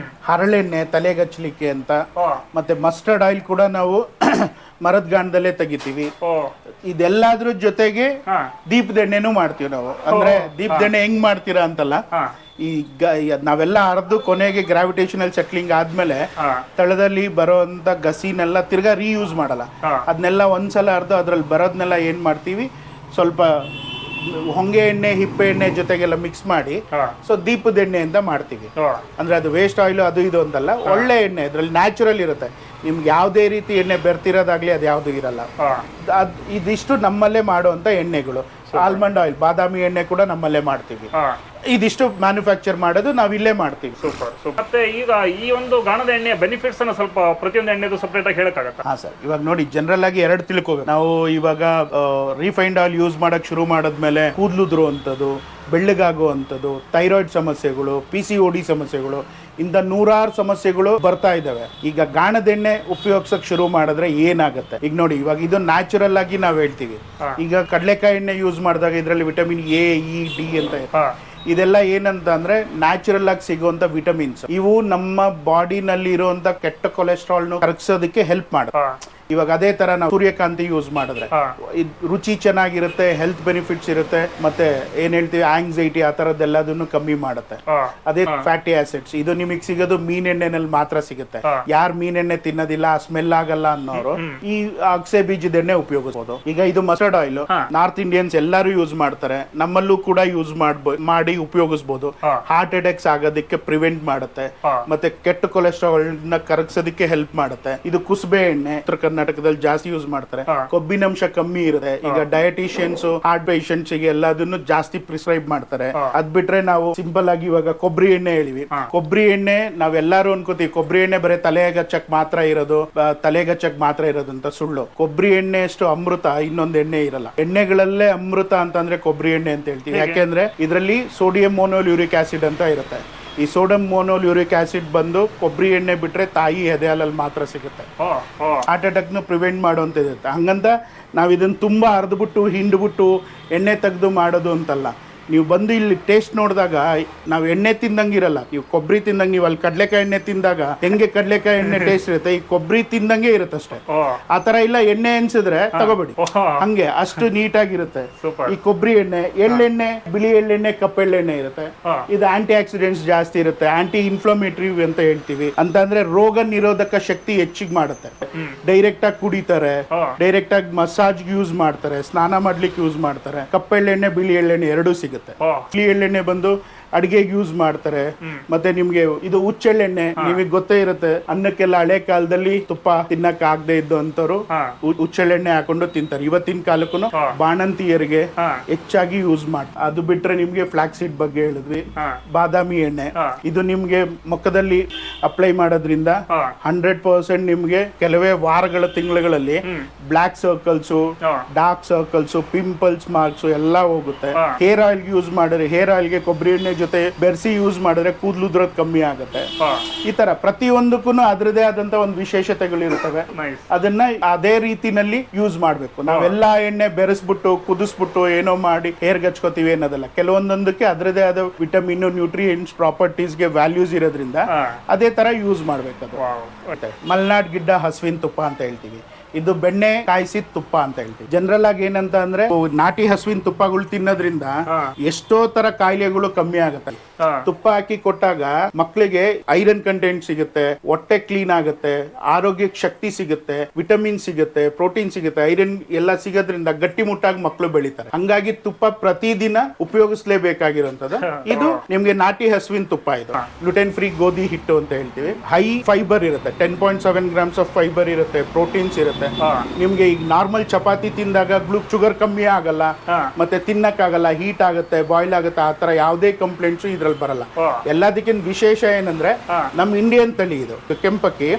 ಹರಳೆಣ್ಣೆ ತಲೆಗಚ್ಚಲಿಕ್ಕೆ ಅಂತ, ಮತ್ತೆ ಮಸ್ಟರ್ಡ್ ಆಯಿಲ್ ಕೂಡ ನಾವು ಮರದ ಗಾಣದಲ್ಲೇ ತೆಗಿತೀವಿ. ಇದೆಲ್ಲದ್ರ ಜೊತೆಗೆ ದೀಪದ ಎಣ್ಣೆನೂ ಮಾಡ್ತೀವಿ ನಾವು. ಅಂದ್ರೆ ದೀಪದ ಎಣ್ಣೆ ಹೆಂಗ್ ಮಾಡ್ತೀರಾ ಅಂತಲ್ಲ, ಈ ನಾವೆಲ್ಲ ಅರ್ದು ಕೊನೆಗೆ ಗ್ರಾವಿಟೇಷನಲ್ ಸೆಟ್ಲಿಂಗ್ ಆದ್ಮೇಲೆ ತಳದಲ್ಲಿ ಬರೋಂತ ಗಸಿನೆಲ್ಲ ತಿರ್ಗಾ ರೀಯೂಸ್ ಮಾಡಲ್ಲ. ಅದನ್ನೆಲ್ಲ ಒಂದ್ಸಲ ಅರ್ದು ಅದ್ರಲ್ಲಿ ಬರೋದ್ನೆಲ್ಲ ಏನ್ ಮಾಡ್ತೀವಿ, ಸ್ವಲ್ಪ ಹೊಂಗೆ ಎಣ್ಣೆ, ಹಿಪ್ಪೆ ಎಣ್ಣೆ ಜೊತೆಗೆಲ್ಲ ಮಿಕ್ಸ್ ಮಾಡಿ ಸೊ ದೀಪದ ಎಣ್ಣೆ ಅಂತ ಮಾಡ್ತೀವಿ. ಅಂದ್ರೆ ಅದು ವೇಸ್ಟ್ ಆಯಿಲ್ ಅದು ಇದು ಅಂತಲ್ಲ, ಒಳ್ಳೆ ಎಣ್ಣೆ, ಅದ್ರಲ್ಲಿ ನ್ಯಾಚುರಲ್ ಇರುತ್ತೆ. ನಿಮ್ಗೆ ಯಾವುದೇ ರೀತಿ ಎಣ್ಣೆ ಬೆರ್ತಿರೋದಾಗ್ಲಿ ಅದು ಯಾವ್ದು ಇರಲ್ಲ. ಇದಿಷ್ಟು ನಮ್ಮಲ್ಲೇ ಮಾಡುವಂತ ಎಣ್ಣೆಗಳು. ಆಲ್ಮಂಡ್ ಆಯಿಲ್, ಬಾದಾಮಿ ಎಣ್ಣೆ ಕೂಡ ನಮ್ಮಲ್ಲೇ ಮಾಡ್ತೀವಿ. ಇದಿಷ್ಟು ಮ್ಯಾನುಫ್ಯಾಕ್ಚರ್ ಮಾಡೋದು ನಾವಿಲ್ಲೇ ಮಾಡ್ತೀವಿ. ಸೂಪರ್. ಮತ್ತೆ ಈಗ ಈ ಒಂದು ಗಾಣದ ಎಣ್ಣೆಯ ಬೆನಿಫಿಟ್ಸ್ ಅನ್ನ ಸ್ವಲ್ಪ ಪ್ರತಿಯೊಂದು ಎಣ್ಣೆದು ಸಪರೇಟ್ ಆಗಿ ಹೇಳಕ್ಕಾಗತ್ತಾ? ಹಾ ಸರ್, ಇವಾಗ ನೋಡಿ ಜನರಲ್ ಆಗಿ 2 ತಿಳ್ಕೋಬೇಕು ನಾವು. ಇವಾಗ ರಿಫೈನ್ಡ್ ಆಯಿಲ್ ಯೂಸ್ ಮಾಡಕ್ ಶುರು ಮಾಡಿದ್ಮೇಲೆ ಕೂದಲುದ್ರುವಂಥದ್ದು, ಬೆಳ್ಳಗಾಗುವಂಥದ್ದು, ಥೈರಾಯ್ಡ್ ಸಮಸ್ಯೆಗಳು, PCOD ಸಮಸ್ಯೆಗಳು, ಇಂಥ 100 ಸಮಸ್ಯೆಗಳು ಬರ್ತಾ ಇದಾವೆ. ಈಗ ಗಾಣದೆಣ್ಣೆ ಉಪಯೋಗಿಸಕ್ ಶುರು ಮಾಡಿದ್ರೆ ಏನಾಗುತ್ತೆ? ಈಗ ನೋಡಿ, ಇವಾಗ ಇದು ನ್ಯಾಚುರಲ್ ಆಗಿ ನಾವ್ ಹೇಳ್ತೀವಿ. ಈಗ ಕಡಲೆಕಾಯಿ ಎಣ್ಣೆ ಯೂಸ್ ಮಾಡಿದಾಗ ಇದರಲ್ಲಿ ವಿಟಮಿನ್ A, E, D ಅಂತ ಇದೆ. ಇದೆಲ್ಲ ಏನಂತ ಅಂದ್ರೆ ನ್ಯಾಚುರಲ್ ಆಗಿ ಸಿಗುವಂತ ವಿಟಮಿನ್ಸ್. ಇವು ನಮ್ಮ ಬಾಡಿನಲ್ಲಿ ಇರುವಂತ ಕೆಟ್ಟ ಕೊಲೆಸ್ಟ್ರಾಲ್ ಕರಗಿಸೋದಕ್ಕೆ ಹೆಲ್ಪ್ ಮಾಡುತ್ತೆ. ಇವಾಗ ಅದೇ ತರ ನಾವು ಸೂರ್ಯಕಾಂತಿ ಯೂಸ್ ಮಾಡಿದ್ರೆ ರುಚಿ ಚೆನ್ನಾಗಿರುತ್ತೆ, ಹೆಲ್ತ್ ಬೆನಿಫಿಟ್ಸ್ ಇರುತ್ತೆ, ಮತ್ತೆ ಏನ್ ಹೇಳ್ತೀವಿ ಆಂಗ್ಸೈಟಿ ಆ ತರದ್ದೆಲ್ಲದನ್ನು ಕಮ್ಮಿ ಮಾಡುತ್ತೆ. ಅದೇ ಫ್ಯಾಟಿ ಆಸಿಡ್ಸ್ ಇದು ನಿಮಗೆ ಸಿಗೋದು ಮೀನೆಣ್ಣೆನಲ್ಲಿ ಮಾತ್ರ ಸಿಗುತ್ತೆ. ಯಾರು ಮೀನೆಣ್ಣೆ ತಿನ್ನೋದಿಲ್ಲ, ಸ್ಮೆಲ್ ಆಗಲ್ಲ ಅನ್ನೋರು ಈ ಅಗಸೆ ಬೀಜದ ಎಣ್ಣೆ ಉಪಯೋಗಿಸಬಹುದು. ಈಗ ಇದು ಮಸ್ಟರ್ಡ್ ಆಯಿಲ್ ನಾರ್ತ್ ಇಂಡಿಯನ್ಸ್ ಎಲ್ಲರೂ ಯೂಸ್ ಮಾಡ್ತಾರೆ, ನಮ್ಮಲ್ಲೂ ಕೂಡ ಯೂಸ್ ಮಾಡಿ ಉಪಯೋಗಿಸಬಹುದು. ಹಾರ್ಟ್ ಅಟ್ಯಾಕ್ಸ್ ಆಗೋದಕ್ಕೆ ಪ್ರಿವೆಂಟ್ ಮಾಡುತ್ತೆ, ಮತ್ತೆ ಕೆಟ್ಟ ಕೊಲೆಸ್ಟ್ರಾಲ್ ನ ಕರಗಿಸೋದಕ್ಕೆ ಹೆಲ್ಪ್ ಮಾಡುತ್ತೆ. ಇದು ಕುಸುಬೆ ಎಣ್ಣೆ ಉತ್ತರ ಕರ್ನಾಟಕದಲ್ಲಿ ಜಾಸ್ತಿ ಯೂಸ್ ಮಾಡ್ತಾರೆ. ಕೊಬ್ಬಿನಂಶ ಕಮ್ಮಿ ಇರುತ್ತೆ. ಈಗ ಡಯಟಿಷಿಯನ್ಸ್, ಹಾರ್ಟ್ ಪೇಷಂಟ್ಸ್ ಗೆ ಎಲ್ಲದನ್ನು ಜಾಸ್ತಿ ಪ್ರಿಸ್ಕ್ರೈಬ್ ಮಾಡ್ತಾರೆ. ಅದ್ ಬಿಟ್ರೆ ನಾವು ಸಿಂಪಲ್ ಆಗಿ ಇವಾಗ ಕೊಬ್ಬರಿ ಎಣ್ಣೆ ಹೇಳಿವಿ. ಕೊಬ್ಬರಿ ಎಣ್ಣೆ ನಾವೆಲ್ಲರೂ ಅನ್ಕೋತೀವಿ ಕೊಬ್ಬರಿ ಎಣ್ಣೆ ಬರೀ ತಲೆಗಚ್ಚಕ್ ಮಾತ್ರ ಇರೋದು, ಅಂತ ಸುಳ್ಳು. ಕೊಬ್ಬರಿ ಎಣ್ಣೆ ಅಷ್ಟು ಅಮೃತ ಇನ್ನೊಂದು ಎಣ್ಣೆ ಇರಲ್ಲ. ಎಣ್ಣೆಗಳಲ್ಲೇ ಅಮೃತ ಅಂತಂದ್ರೆ ಕೊಬ್ಬರಿ ಎಣ್ಣೆ ಅಂತ ಹೇಳ್ತೀವಿ. ಯಾಕೆಂದ್ರೆ ಇದರಲ್ಲಿ ಸೋಡಿಯಂ ಮೋನೋಲ್ಯೂರಿಕ್ ಆಸಿಡ್ ಅಂತ ಇರುತ್ತೆ. ಈ ಸೋಡಿಯಂ ಮೋನೋಲ್ಯೂರಿಕ್ ಆಸಿಡ್ ಬಂದು ಕೊಬ್ಬರಿ ಎಣ್ಣೆ ಬಿಟ್ರೆ ತಾಯಿ ಎದೆ ಹಾಲಲ್ಲಿ ಮಾತ್ರ ಸಿಗುತ್ತೆ. ಹಾರ್ಟ್ ಅಟ್ಯಾಕ್ ನು ಪ್ರಿವೆಂಟ್ ಮಾಡುವಂತ ಇರುತ್ತೆ. ಹಂಗಂತ ನಾವ್ ಇದನ್ನ ತುಂಬಾ ಅರ್ದ್ಬಿಟ್ಟು ಹಿಂಡ್ಬಿಟ್ಟು ಎಣ್ಣೆ ತೆಗೆದು ಮಾಡೋದು ಅಂತಲ್ಲ. ನೀವು ಬಂದು ಇಲ್ಲಿ ಟೇಸ್ಟ್ ನೋಡಿದಾಗ ನಾವು ಎಣ್ಣೆ ತಿಂದಂಗಿರಲ್ಲ, ನೀವು ಕೊಬ್ಬರಿ ತಿಂದಂಗೆ, ನೀವು ಅಲ್ಲಿ ಕಡಲೆಕಾಯಿ ಎಣ್ಣೆ ತಿಂದಾಗ ಹೆಂಗೆ ಕಡಲೆಕಾಯಿ ಎಣ್ಣೆ ಟೇಸ್ಟ್ ಇರುತ್ತೆ, ಈ ಕೊಬ್ಬರಿ ತಿಂದಂಗೆ ಇರುತ್ತೆ ಅಷ್ಟೇ. ಆ ತರ ಇಲ್ಲ, ಎಣ್ಣೆ ಎನ್ಸಿದ್ರೆ ತಗೋಬೇಡಿ, ಹಂಗೆ ಅಷ್ಟು ನೀಟಾಗಿರುತ್ತೆ. ಈ ಕೊಬ್ಬರಿ ಎಣ್ಣೆ, ಎಳ್ಳೆಣ್ಣೆ, ಬಿಳಿ ಎಳ್ಳೆಣ್ಣೆ, ಕಪ್ಪೆಳ್ಳೆಣ್ಣೆ ಇರುತ್ತೆ. ಇದು ಆಂಟಿ ಆಕ್ಸಿಡೆಂಟ್ಸ್ ಜಾಸ್ತಿ ಇರುತ್ತೆ, ಆಂಟಿ ಇನ್ಫ್ಲಮೇಟರಿ ಅಂತ ಹೇಳ್ತೀವಿ. ಅಂತಂದ್ರೆ ರೋಗ ನಿರೋಧಕ ಶಕ್ತಿ ಹೆಚ್ಚಿಗೆ ಮಾಡುತ್ತೆ. ಡೈರೆಕ್ಟ್ ಆಗಿ ಕುಡಿತಾರೆ, ಡೈರೆಕ್ಟ್ ಆಗಿ ಮಸಾಜ್ ಯೂಸ್ ಮಾಡ್ತಾರೆ, ಸ್ನಾನ ಮಾಡ್ಲಿಕ್ಕೆ ಯೂಸ್ ಮಾಡ್ತಾರೆ. ಕಪ್ಪೆಳ್ಳೆಣ್ಣೆ, ಬಿಳಿ ಎಳ್ಳೆಣ್ಣೆ ಎರಡೂ ಸಿಗುತ್ತೆ. ಬಿಳಿ ಎಳ್ಳೆಣ್ಣೆ ಬಂದು ಅಡಿಗೆಗೆ ಯೂಸ್ ಮಾಡ್ತಾರೆ. ಮತ್ತೆ ನಿಮ್ಗೆ ಇದು ಹುಚ್ಚೆಳ್ಳೆಣ್ಣೆ ನಿಮಗೆ ಗೊತ್ತೇ ಇರುತ್ತೆ, ಅನ್ನಕ್ಕೆಲ್ಲ ಹಳೆ ಕಾಲದಲ್ಲಿ ತುಪ್ಪ ತಿನ್ನಕ್ ಆಗದೆ ಇದ್ದು ಅಂತವ್ರು ಹುಚ್ಚೆಳ್ಳೆಣ್ಣೆ ಹಾಕೊಂಡು ತಿಂತಾರೆ. ಇವತ್ತಿನ ಕಾಲಕ್ಕೂ ಬಾಣಂತಿಯರಿಗೆ ಹೆಚ್ಚಾಗಿ ಯೂಸ್ ಮಾಡ್ತಾರೆ. ಅದು ಬಿಟ್ರೆ ನಿಮ್ಗೆ ಫ್ಲಾಕ್ ಸೀಡ್ ಬಗ್ಗೆ ಹೇಳಿದ್ವಿ, ಬಾದಾಮಿ ಎಣ್ಣೆ, ಇದು ನಿಮ್ಗೆ ಮುಖದಲ್ಲಿ ಅಪ್ಲೈ ಮಾಡೋದ್ರಿಂದ 100% ನಿಮ್ಗೆ ಕೆಲವೇ ವಾರಗಳ ತಿಂಗಳುಗಳಲ್ಲಿ black circles, dark circles, pimples, marks ಎಲ್ಲ ಹೋಗುತ್ತೆ. ಹೇರ್ ಆಯಿಲ್ ಯೂಸ್ ಮಾಡಿದ್ರೆ, ಹೇರ್ ಆಯಿಲ್ಗೆ ಕೊಬ್ಬರಿ ಎಣ್ಣೆ ಜೊತೆ ಬೆರೆಸಿ ಯೂಸ್ ಮಾಡಿದ್ರೆ ಕೂದಲು ಉದ್ರೋದು ಕಮ್ಮಿ ಆಗುತ್ತೆ. ಈ ತರ ಪ್ರತಿಯೊಂದಕ್ಕೂ ಅದರದೇ ಆದಂತ ಒಂದು ವಿಶೇಷತೆಗಳು ಇರ್ತವೆ. ಅದನ್ನ ಅದೇ ರೀತಿನಲ್ಲಿ ಯೂಸ್ ಮಾಡ್ಬೇಕು. ನಾವೆಲ್ಲಾ ಎಣ್ಣೆ ಬೆರೆಸ್ಬಿಟ್ಟು ಕುದಿಸ್ಬಿಟ್ಟು ಏನೋ ಮಾಡಿ ಹೇರ್ ಹಚ್ಕೋತೀವಿ ಅನ್ನೋದಲ್ಲ. ಕೆಲವೊಂದೊಂದಕ್ಕೆ ಅದರದೇ ಆದ ವಿಟಮಿನ್, ನ್ಯೂಟ್ರಿಯೆಂಟ್ಸ್, ಪ್ರಾಪರ್ಟೀಸ್ಗೆ ವ್ಯಾಲ್ಯೂಸ್ ಇರೋದ್ರಿಂದ ಅದೇ ತರ ಯೂಸ್ ಮಾಡ್ಬೇಕು. ಅದು ಮಲ್ನಾಡ್ ಗಿಡ್ಡ ಹಸುವಿನ ತುಪ್ಪ ಅಂತ ಹೇಳ್ತೀವಿ. ಇದು ಬೆಣ್ಣೆ ಕಾಯಿಸಿದ ತುಪ್ಪ ಅಂತ ಹೇಳ್ತೀವಿ. ಜನರಲ್ ಆಗಿ ಏನಂತ ಅಂದ್ರೆ ನಾಟಿ ಹಸುವಿನ ತುಪ್ಪಗಳು ತಿನ್ನೋದ್ರಿಂದ ಎಷ್ಟೋ ತರ ಕಾಯಿಲೆಗಳು ಕಮ್ಮಿ ಆಗುತ್ತೆ. ತುಪ್ಪ ಹಾಕಿ ಕೊಟ್ಟಾಗ ಮಕ್ಕಳಿಗೆ ಐರನ್ ಕಂಟೆಂಟ್ ಸಿಗುತ್ತೆ, ಹೊಟ್ಟೆ ಕ್ಲೀನ್ ಆಗುತ್ತೆ, ಆರೋಗ್ಯಕ್ಕೆ ಶಕ್ತಿ ಸಿಗುತ್ತೆ, ವಿಟಮಿನ್ ಸಿಗುತ್ತೆ, ಪ್ರೋಟೀನ್ ಸಿಗುತ್ತೆ, ಐರನ್ ಎಲ್ಲ ಸಿಗೋದ್ರಿಂದ ಗಟ್ಟಿ ಮುಟ್ಟಾಗಿ ಮಕ್ಕಳು ಬೆಳಿತಾರೆ. ಹಂಗಾಗಿ ತುಪ್ಪ ಪ್ರತಿದಿನ ಉಪಯೋಗಿಸಲೇಬೇಕಾಗಿರುವಂತದ್ದು. ಇದು ನಿಮ್ಗೆ ನಾಟಿ ಹಸುವಿನ ತುಪ್ಪ. ಇದು ಗ್ಲುಟೆನ್ ಫ್ರೀ ಗೋಧಿ ಹಿಟ್ಟು ಅಂತ ಹೇಳ್ತೀವಿ. ಹೈ ಫೈಬರ್ ಇರುತ್ತೆ, 10.7 grams ಆಫ್ ಫೈಬರ್ ಇರುತ್ತೆ, ಪ್ರೋಟೀನ್ಸ್ ಇರುತ್ತೆ. ನಿಮ್ಗೆ ಈಗ ನಾರ್ಮಲ್ ಚಪಾತಿ ತಿಂದಾಗ ಶುಗರ್ ಕಮ್ಮಿ ಆಗಲ್ಲ, ಮತ್ತೆ ತಿನ್ನಕ್ಕಾಗಲ್ಲ, ಹೀಟ್ ಆಗುತ್ತೆ, ಬಾಯ್ಲ್ ಆಗುತ್ತೆ, ಆ ತರ ಯಾವುದೇ ಕಂಪ್ಲೇಂಟ್ಸ್ ಇದ್ರಲ್ಲಿ ಬರಲ್ಲ. ಎಲ್ಲದಕ್ಕಿಂತ ವಿಶೇಷ ಏನಂದ್ರೆ ನಮ್ ಇಂಡಿಯನ್ ತಳಿ ಇದು ಕೆಂಪಕ್ಕಿ.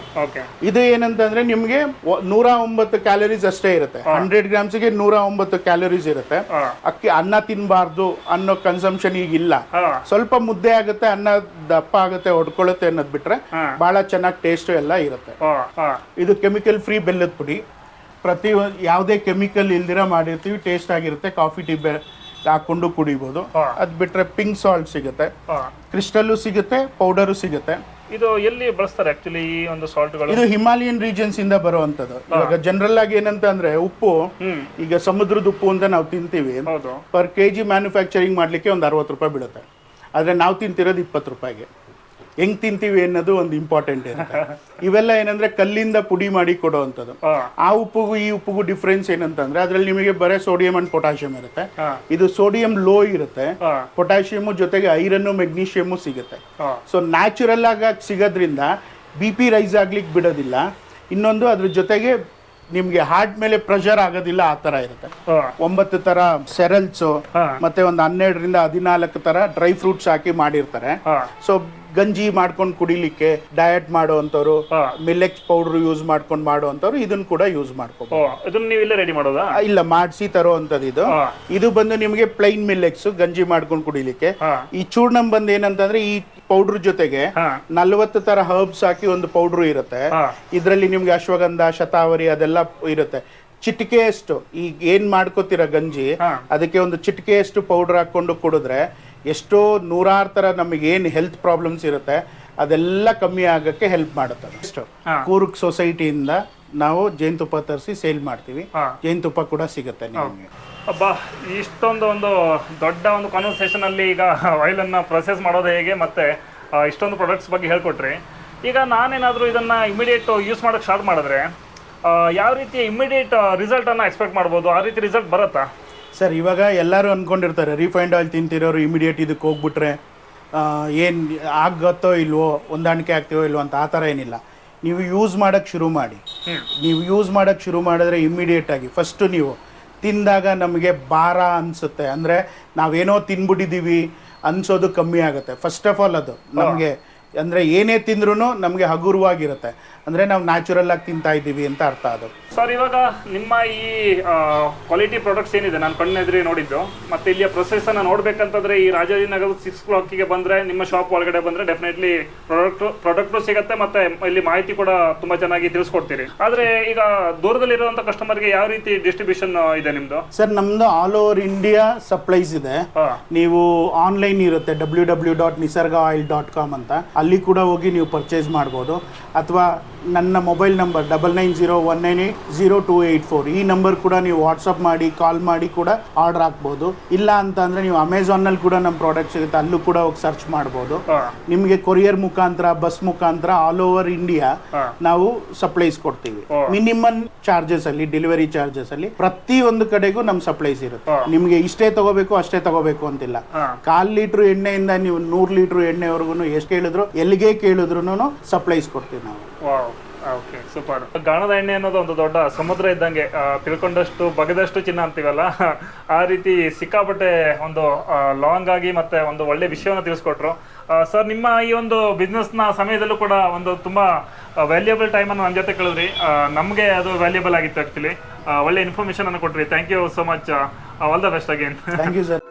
ಇದು ಏನಂತಂದ್ರೆ ನಿಮ್ಗೆ 109 ಕ್ಯಾಲರೀಸ್ ಅಷ್ಟೇ ಇರುತ್ತೆ. 100 grams-ಗೆ 109 ಕ್ಯಾಲರೀಸ್ ಇರುತ್ತೆ. ಅಕ್ಕಿ ಅನ್ನ ತಿನ್ಬಾರ್ದು ಅನ್ನೋ ಕನ್ಸಂಪ್ಷನ್ ಈಗ ಇಲ್ಲ. ಸ್ವಲ್ಪ ಮುದ್ದೆ ಆಗುತ್ತೆ, ಅನ್ನ ದಪ್ಪ ಆಗುತ್ತೆ, ಹೊಡ್ಕೊಳ್ಳುತ್ತೆ ಅನ್ನೋದ್ ಬಿಟ್ರೆ ಬಹಳ ಚೆನ್ನಾಗಿ ಟೇಸ್ಟ್ ಎಲ್ಲ ಇರುತ್ತೆ. ಇದು ಕೆಮಿಕಲ್ ಫ್ರೀ ಬೆಲ್ಲದ ಪುಡಿ. ಪ್ರತಿ ಯಾವುದೇ ಕೆಮಿಕಲ್ ಇಲ್ದಿರ ಮಾಡಿರ್ತೀವಿ, ಟೇಸ್ಟ್ ಆಗಿರುತ್ತೆ. ಕಾಫಿ ಟೀ ಹಾಕೊಂಡು ಕುಡಿಬಹುದು. ಅದ್ ಬಿಟ್ರೆ ಪಿಂಕ್ ಸಾಲ್ಟ್ ಸಿಗುತ್ತೆ, ಕ್ರಿಸ್ಟಲ್ಲು ಸಿಗುತ್ತೆ, ಪೌಡರು ಸಿಗುತ್ತೆ. ಇದು ಎಲ್ಲಿ ಬಳಸ್ತಾರೆ ಆಕ್ಚುಲಿ ಈ ಒಂದು ಸಾಲ್ಟ್ಗಳು? ಇದು ಹಿಮಾಲಯನ್ ರೀಜನ್ಸ್ ಇಂದ ಬರುವಂತದ್ದು. ಇವಾಗ ಜನರಲ್ ಆಗಿ ಏನಂತ ಅಂದ್ರೆ ಉಪ್ಪು, ಈಗ ಸಮುದ್ರದ ಉಪ್ಪು ಅಂತ ನಾವು ತಿಂತೀವಿ, ಪರ್ ಕೆಜಿ ಮ್ಯಾನುಫ್ಯಾಕ್ಚರಿಂಗ್ ಮಾಡ್ಲಿಕ್ಕೆ ಒಂದು 60 ರೂಪಾಯಿ ಬೀಳುತ್ತೆ. ಆದ್ರೆ ನಾವು ತಿಂತಿರೋದು 20 ರೂಪಾಯಿಗೆ. ಹೆಂಗ್ ತಿಂತೀವಿ ಅನ್ನೋದು ಒಂದು ಇಂಪಾರ್ಟೆಂಟ್ ಇರುತ್ತೆ. ಇವೆಲ್ಲ ಏನಂದ್ರೆ ಕಲ್ಲಿಂದ ಪುಡಿ ಮಾಡಿ ಕೊಡುವಂಥದ್ದು. ಆ ಉಪ್ಪುಗೂ ಈ ಉಪ್ಪುಗೂ ಡಿಫ್ರೆನ್ಸ್ ಏನಂತಂದ್ರೆ ಅದ್ರಲ್ಲಿ ನಿಮಗೆ ಬರೀ ಸೋಡಿಯಂ ಅಂಡ್ ಪೊಟ್ಯಾಷಿಯಂ ಇರುತ್ತೆ. ಇದು ಸೋಡಿಯಂ ಲೋ ಇರುತ್ತೆ, ಪೊಟ್ಯಾಷಿಯಂ ಜೊತೆಗೆ ಐರನ್, ಮೆಗ್ನೀಷಿಯಮ್ ಸಿಗುತ್ತೆ. ಸೊ ನ್ಯಾಚುರಲ್ ಆಗಿ ಸಿಗೋದ್ರಿಂದ BP ರೈಸ್ ಆಗ್ಲಿಕ್ಕೆ ಬಿಡೋದಿಲ್ಲ. ಇನ್ನೊಂದು ಅದ್ರ ಜೊತೆಗೆ ನಿಮ್ಗೆ ಹಾರ್ಟ್ ಮೇಲೆ ಪ್ರೆಷರ್ ಆಗೋದಿಲ್ಲ, ಆ ತರ ಇರುತ್ತೆ. 9 ತರ ಸೆರಲ್ಸ್ ಮತ್ತೆ ಒಂದು 12 ರಿಂದ 14 ತರ ಡ್ರೈ ಫ್ರೂಟ್ಸ್ ಹಾಕಿ ಮಾಡಿರ್ತಾರೆ. ಸೊ ಗಂಜಿ ಮಾಡ್ಕೊಂಡು ಕುಡಿಲಿಕ್ಕೆ, ಡಯಟ್ ಮಾಡುವಂತವ್ರು, ಮಿಲೆಕ್ಸ್ ಪೌಡರ್ ಯೂಸ್ ಮಾಡ್ಕೊಂಡು ಮಾಡುವಂತವ್ರು ಇದನ್ನ ಕೂಡ ಯೂಸ್ ಮಾಡ್ಕೋಬಹುದು. ಇದನ್ನ ನೀವು ಇಲ್ಲೇ ರೆಡಿ ಮಾಡೋದಾ? ಇಲ್ಲ, ಮಾಡಿಸಿ ತರುವಂತದ್ದು ಇದು. ಇದು ಬಂದು ನಿಮಗೆ ಪ್ಲೈನ್ ಮಿಲೆಕ್ಸ್ ಗಂಜಿ ಮಾಡ್ಕೊಂಡು ಕುಡಿಲಿಕ್ಕೆ. ಈ ಚೂರ್ಣಂ ಬಂದು ಏನಂತಂದ್ರೆ ಈ ಪೌಡರ್ ಜೊತೆಗೆ 40 ತರ ಹರ್ಬ್ಸ್ ಹಾಕಿ ಒಂದು ಪೌಡರ್ ಇರುತ್ತೆ. ಇದ್ರಲ್ಲಿ ನಿಮ್ಗೆ ಅಶ್ವಗಂಧ, ಶತಾವರಿ ಅದೆಲ್ಲ ಇರುತ್ತೆ. ಚಿಟಿಕೆಯಷ್ಟು ಈಗ ಏನ್ ಮಾಡ್ಕೋತೀರ ಗಂಜಿ, ಅದಕ್ಕೆ ಒಂದು ಚಿಟಿಕೆಯಷ್ಟು ಪೌಡರ್ ಹಾಕೊಂಡು ಕುಡಿದ್ರೆ ಎಷ್ಟೋ 100 ತರ ನಮಗೆ ಏನ್ ಹೆಲ್ತ್ ಪ್ರಾಬ್ಲಮ್ಸ್ ಇರುತ್ತೆ ಅದೆಲ್ಲ ಕಮ್ಮಿ ಆಗಕ್ಕೆ ಹೆಲ್ಪ್ ಮಾಡುತ್ತೆ. ಕೂರ್ಗ್ ಸೊಸೈಟಿಯಿಂದ ನಾವು ಜೇನುತುಪ್ಪ ತರಿಸಿ ಸೇಲ್ ಮಾಡ್ತೀವಿ. ಜೇನುತುಪ್ಪ ಕೂಡ ಸಿಗುತ್ತೆ ನಿಮಗೆ. ಅಬ್ಬಾ, ಇಷ್ಟೊಂದು ಒಂದು ದೊಡ್ಡ ಒಂದು ಕಾನ್ವರ್ಸೇಷನ್ ಅಲ್ಲಿ ಈಗ ಆಯಿಲ್ ಅನ್ನ ಪ್ರೊಸೆಸ್ ಮಾಡೋದು ಹೇಗೆ, ಮತ್ತೆ ಇಷ್ಟೊಂದು ಪ್ರಾಡಕ್ಟ್ಸ್ ಬಗ್ಗೆ ಹೇಳ್ಕೊಟ್ರಿ. ಈಗ ನಾನೇನಾದರೂ ಇದನ್ನ ಇಮಿಡಿಯೇಟ್ ಯೂಸ್ ಮಾಡೋಕ್ಕೆ ಸ್ಟಾರ್ಟ್ ಮಾಡಿದ್ರೆ ಯಾವ ರೀತಿ ಇಮಿಡಿಯೇಟ್ ರಿಸಲ್ಟ್ ಅನ್ನ ಎಕ್ಸ್ಪೆಕ್ಟ್ ಮಾಡ್ಬೋದು? ಆ ರೀತಿ ರಿಸಲ್ಟ್ ಬರುತ್ತಾ ಸರ್? ಇವಾಗ ಎಲ್ಲರೂ ಅನ್ಕೊಂಡಿರ್ತಾರೆ ರಿಫೈಂಡ್ ಆಯಿಲ್ ತಿಂತಿರೋರು ಇಮಿಡಿಯೇಟ್ ಇದಕ್ಕೆ ಹೋಗ್ಬಿಟ್ರೆ ಏನು ಆಗತ್ತೋ ಇಲ್ವೋ, ಹೊಂದಾಣಿಕೆ ಆಗ್ತೀವೋ ಇಲ್ವೋ ಅಂತ. ಆ ಥರ ಏನಿಲ್ಲ. ನೀವು ಯೂಸ್ ಮಾಡೋಕ್ಕೆ ಶುರು ಮಾಡಿ. ನೀವು ಯೂಸ್ ಮಾಡೋಕ್ಕೆ ಶುರು ಮಾಡಿದ್ರೆ ಇಮ್ಮಿಡಿಯೇಟಾಗಿ ಫಸ್ಟು ನೀವು ತಿಂದಾಗ ನಮಗೆ ಭಾರ ಅನಿಸುತ್ತೆ, ಅಂದರೆ ನಾವೇನೋ ತಿನ್ಬಿಟ್ಟಿದ್ದೀವಿ ಅನ್ಸೋದು ಕಮ್ಮಿ ಆಗುತ್ತೆ. ಫಸ್ಟ್ ಆಫ್ ಆಲ್ ಅದು ನಮಗೆ ಅಂದರೆ ಏನೇ ತಿಂದ್ರೂ ನಮಗೆ ಹಗುರವಾಗಿರುತ್ತೆ, ಅಂದರೆ ನಾವು ನ್ಯಾಚುರಲ್ ಆಗಿ ತಿಂತಾ ಇದ್ದೀವಿ ಅಂತ ಅರ್ಥ ಅದು. ಸರ್ ಇವಾಗ ನಿಮ್ಮ ಈ ಕ್ವಾಲಿಟಿ ಪ್ರಾಡಕ್ಟ್ಸ್ ಏನಿದೆ ನಾನು ಕಣ್ಣೆದ್ರಿ ನೋಡಿದ್ದು, ಮತ್ತೆ ಇಲ್ಲಿಯ ಪ್ರೊಸೆಸ್ ಅನ್ನ ನೋಡ್ಬೇಕಂತಂದ್ರೆ ಈ ರಾಜಾಜಿನಗರದ 6 o'clockಗೆ ಬಂದ್ರೆ ನಿಮ್ಮ ಶಾಪ್ ಒಳಗಡೆ ಬಂದ್ರೆ ಡೆಫಿನೆಟ್ಲಿ ಪ್ರಾಡಕ್ಟ್ ಸಿಗುತ್ತೆ, ಮತ್ತೆ ಇಲ್ಲಿ ಮಾಹಿತಿ ಕೂಡ ತುಂಬಾ ಚೆನ್ನಾಗಿ ತಿಳಿಸ್ಕೊಡ್ತೀರಿ. ಆದ್ರೆ ಈಗ ದೂರದಲ್ಲಿರುವಂತ ಕಸ್ಟಮರ್ಗೆ ಯಾವ ರೀತಿ ಡಿಸ್ಟ್ರಿಬ್ಯೂಷನ್ ಇದೆ ನಿಮ್ದು? ಸರ್ ನಮ್ದು ಆಲ್ ಓವರ್ ಇಂಡಿಯಾ ಸಪ್ಲೈಸ್ ಇದೆ. ನೀವು ಆನ್ಲೈನ್ ಇರುತ್ತೆ www.nisargaoil.com ಅಂತ, ಅಲ್ಲಿ ಕೂಡ ಹೋಗಿ ನೀವು ಪರ್ಚೇಸ್ ಮಾಡ್ಬೋದು. ಅಥವಾ ನನ್ನ ಮೊಬೈಲ್ ನಂಬರ್ 9901980284 ಈ ನಂಬರ್ ಕೂಡ ನೀವು ವಾಟ್ಸಪ್ ಮಾಡಿ ಕಾಲ್ ಮಾಡಿ ಕೂಡ ಆರ್ಡರ್ ಹಾಕ್ಬೋದು. ಇಲ್ಲ ಅಂತ ಅಂದ್ರೆ ನೀವು ಅಮೆಝಾನ್ನಲ್ಲಿ ಕೂಡ ನಮ್ಮ ಪ್ರಾಡಕ್ಟ್ ಸಿಗುತ್ತೆ, ಅಲ್ಲೂ ಕೂಡ ಹೋಗಿ ಸರ್ಚ್ ಮಾಡ್ಬೋದು. ನಿಮಗೆ ಕೊರಿಯರ್ ಮುಖಾಂತರ ಬಸ್ ಮುಖಾಂತರ ಆಲ್ ಓವರ್ ಇಂಡಿಯಾ ನಾವು ಸಪ್ಲೈಸ್ ಕೊಡ್ತೀವಿ. ಮಿನಿಮಮ್ ಚಾರ್ಜಸ್ ಅಲ್ಲಿ, ಡೆಲಿವರಿ ಚಾರ್ಜಸ್ ಅಲ್ಲಿ ಪ್ರತಿ ಒಂದು ಕಡೆಗೂ ನಮ್ ಸಪ್ಲೈಸ್ ಇರುತ್ತೆ. ನಿಮ್ಗೆ ಇಷ್ಟೇ ತಗೋಬೇಕು ಅಷ್ಟೇ ತಗೋಬೇಕು ಅಂತಿಲ್ಲ. 1/4 ಲೀಟರ್ ಎಣ್ಣೆಯಿಂದ ನೀವು 100 ಲೀಟರ್ ಎಣ್ಣೆವರೆಗೂ ಎಷ್ಟು ಕೇಳಿದ್ರು ಎಲ್ಲಿಗೆ ಕೇಳಿದ್ರು ಸಪ್ಲೈಸ್ ಕೊಡ್ತೀವಿ ನಾವು. Okay, super. ಗಾಣದ ಎಣ್ಣೆ ಅನ್ನೋದು ಒಂದು ದೊಡ್ಡ ಸಮುದ್ರ ಇದ್ದಂಗೆ, ತಿಳ್ಕೊಂಡಷ್ಟು ಬಗೆದಷ್ಟು ಚಿನ್ನ ಅಂತೀವಲ್ಲ, ಆ ರೀತಿ ಸಿಕ್ಕಾಪಟ್ಟೆ ಒಂದು ಲಾಂಗ್ ಆಗಿ ಮತ್ತೆ ಒಂದು ಒಳ್ಳೆ ವಿಷಯವನ್ನು ತಿಳಿಸ್ಕೊಟ್ರು. ಸರ್ ನಿಮ್ಮ ಈ ಒಂದು ಬಿಸ್ನೆಸ್ನ ಸಮಯದಲ್ಲೂ ಕೂಡ ಒಂದು ತುಂಬಾ ವ್ಯಾಲ್ಯೂಯಬಲ್ ಟೈಮನ್ನು ನನ್ನ ಜೊತೆ ಕಳೆದ್ರಿ. ನಮಗೆ ಅದು ವ್ಯಾಲ್ಯೂಬಲ್ ಆಗಿತ್ತು ಆ್ಯಕ್ಚುಲಿ. ಒಳ್ಳೆ ಇನ್ಫಾರ್ಮೇಷನ್ ಅನ್ನು ಕೊಟ್ರಿ. Thank you so much. All the best again. Thank you sir.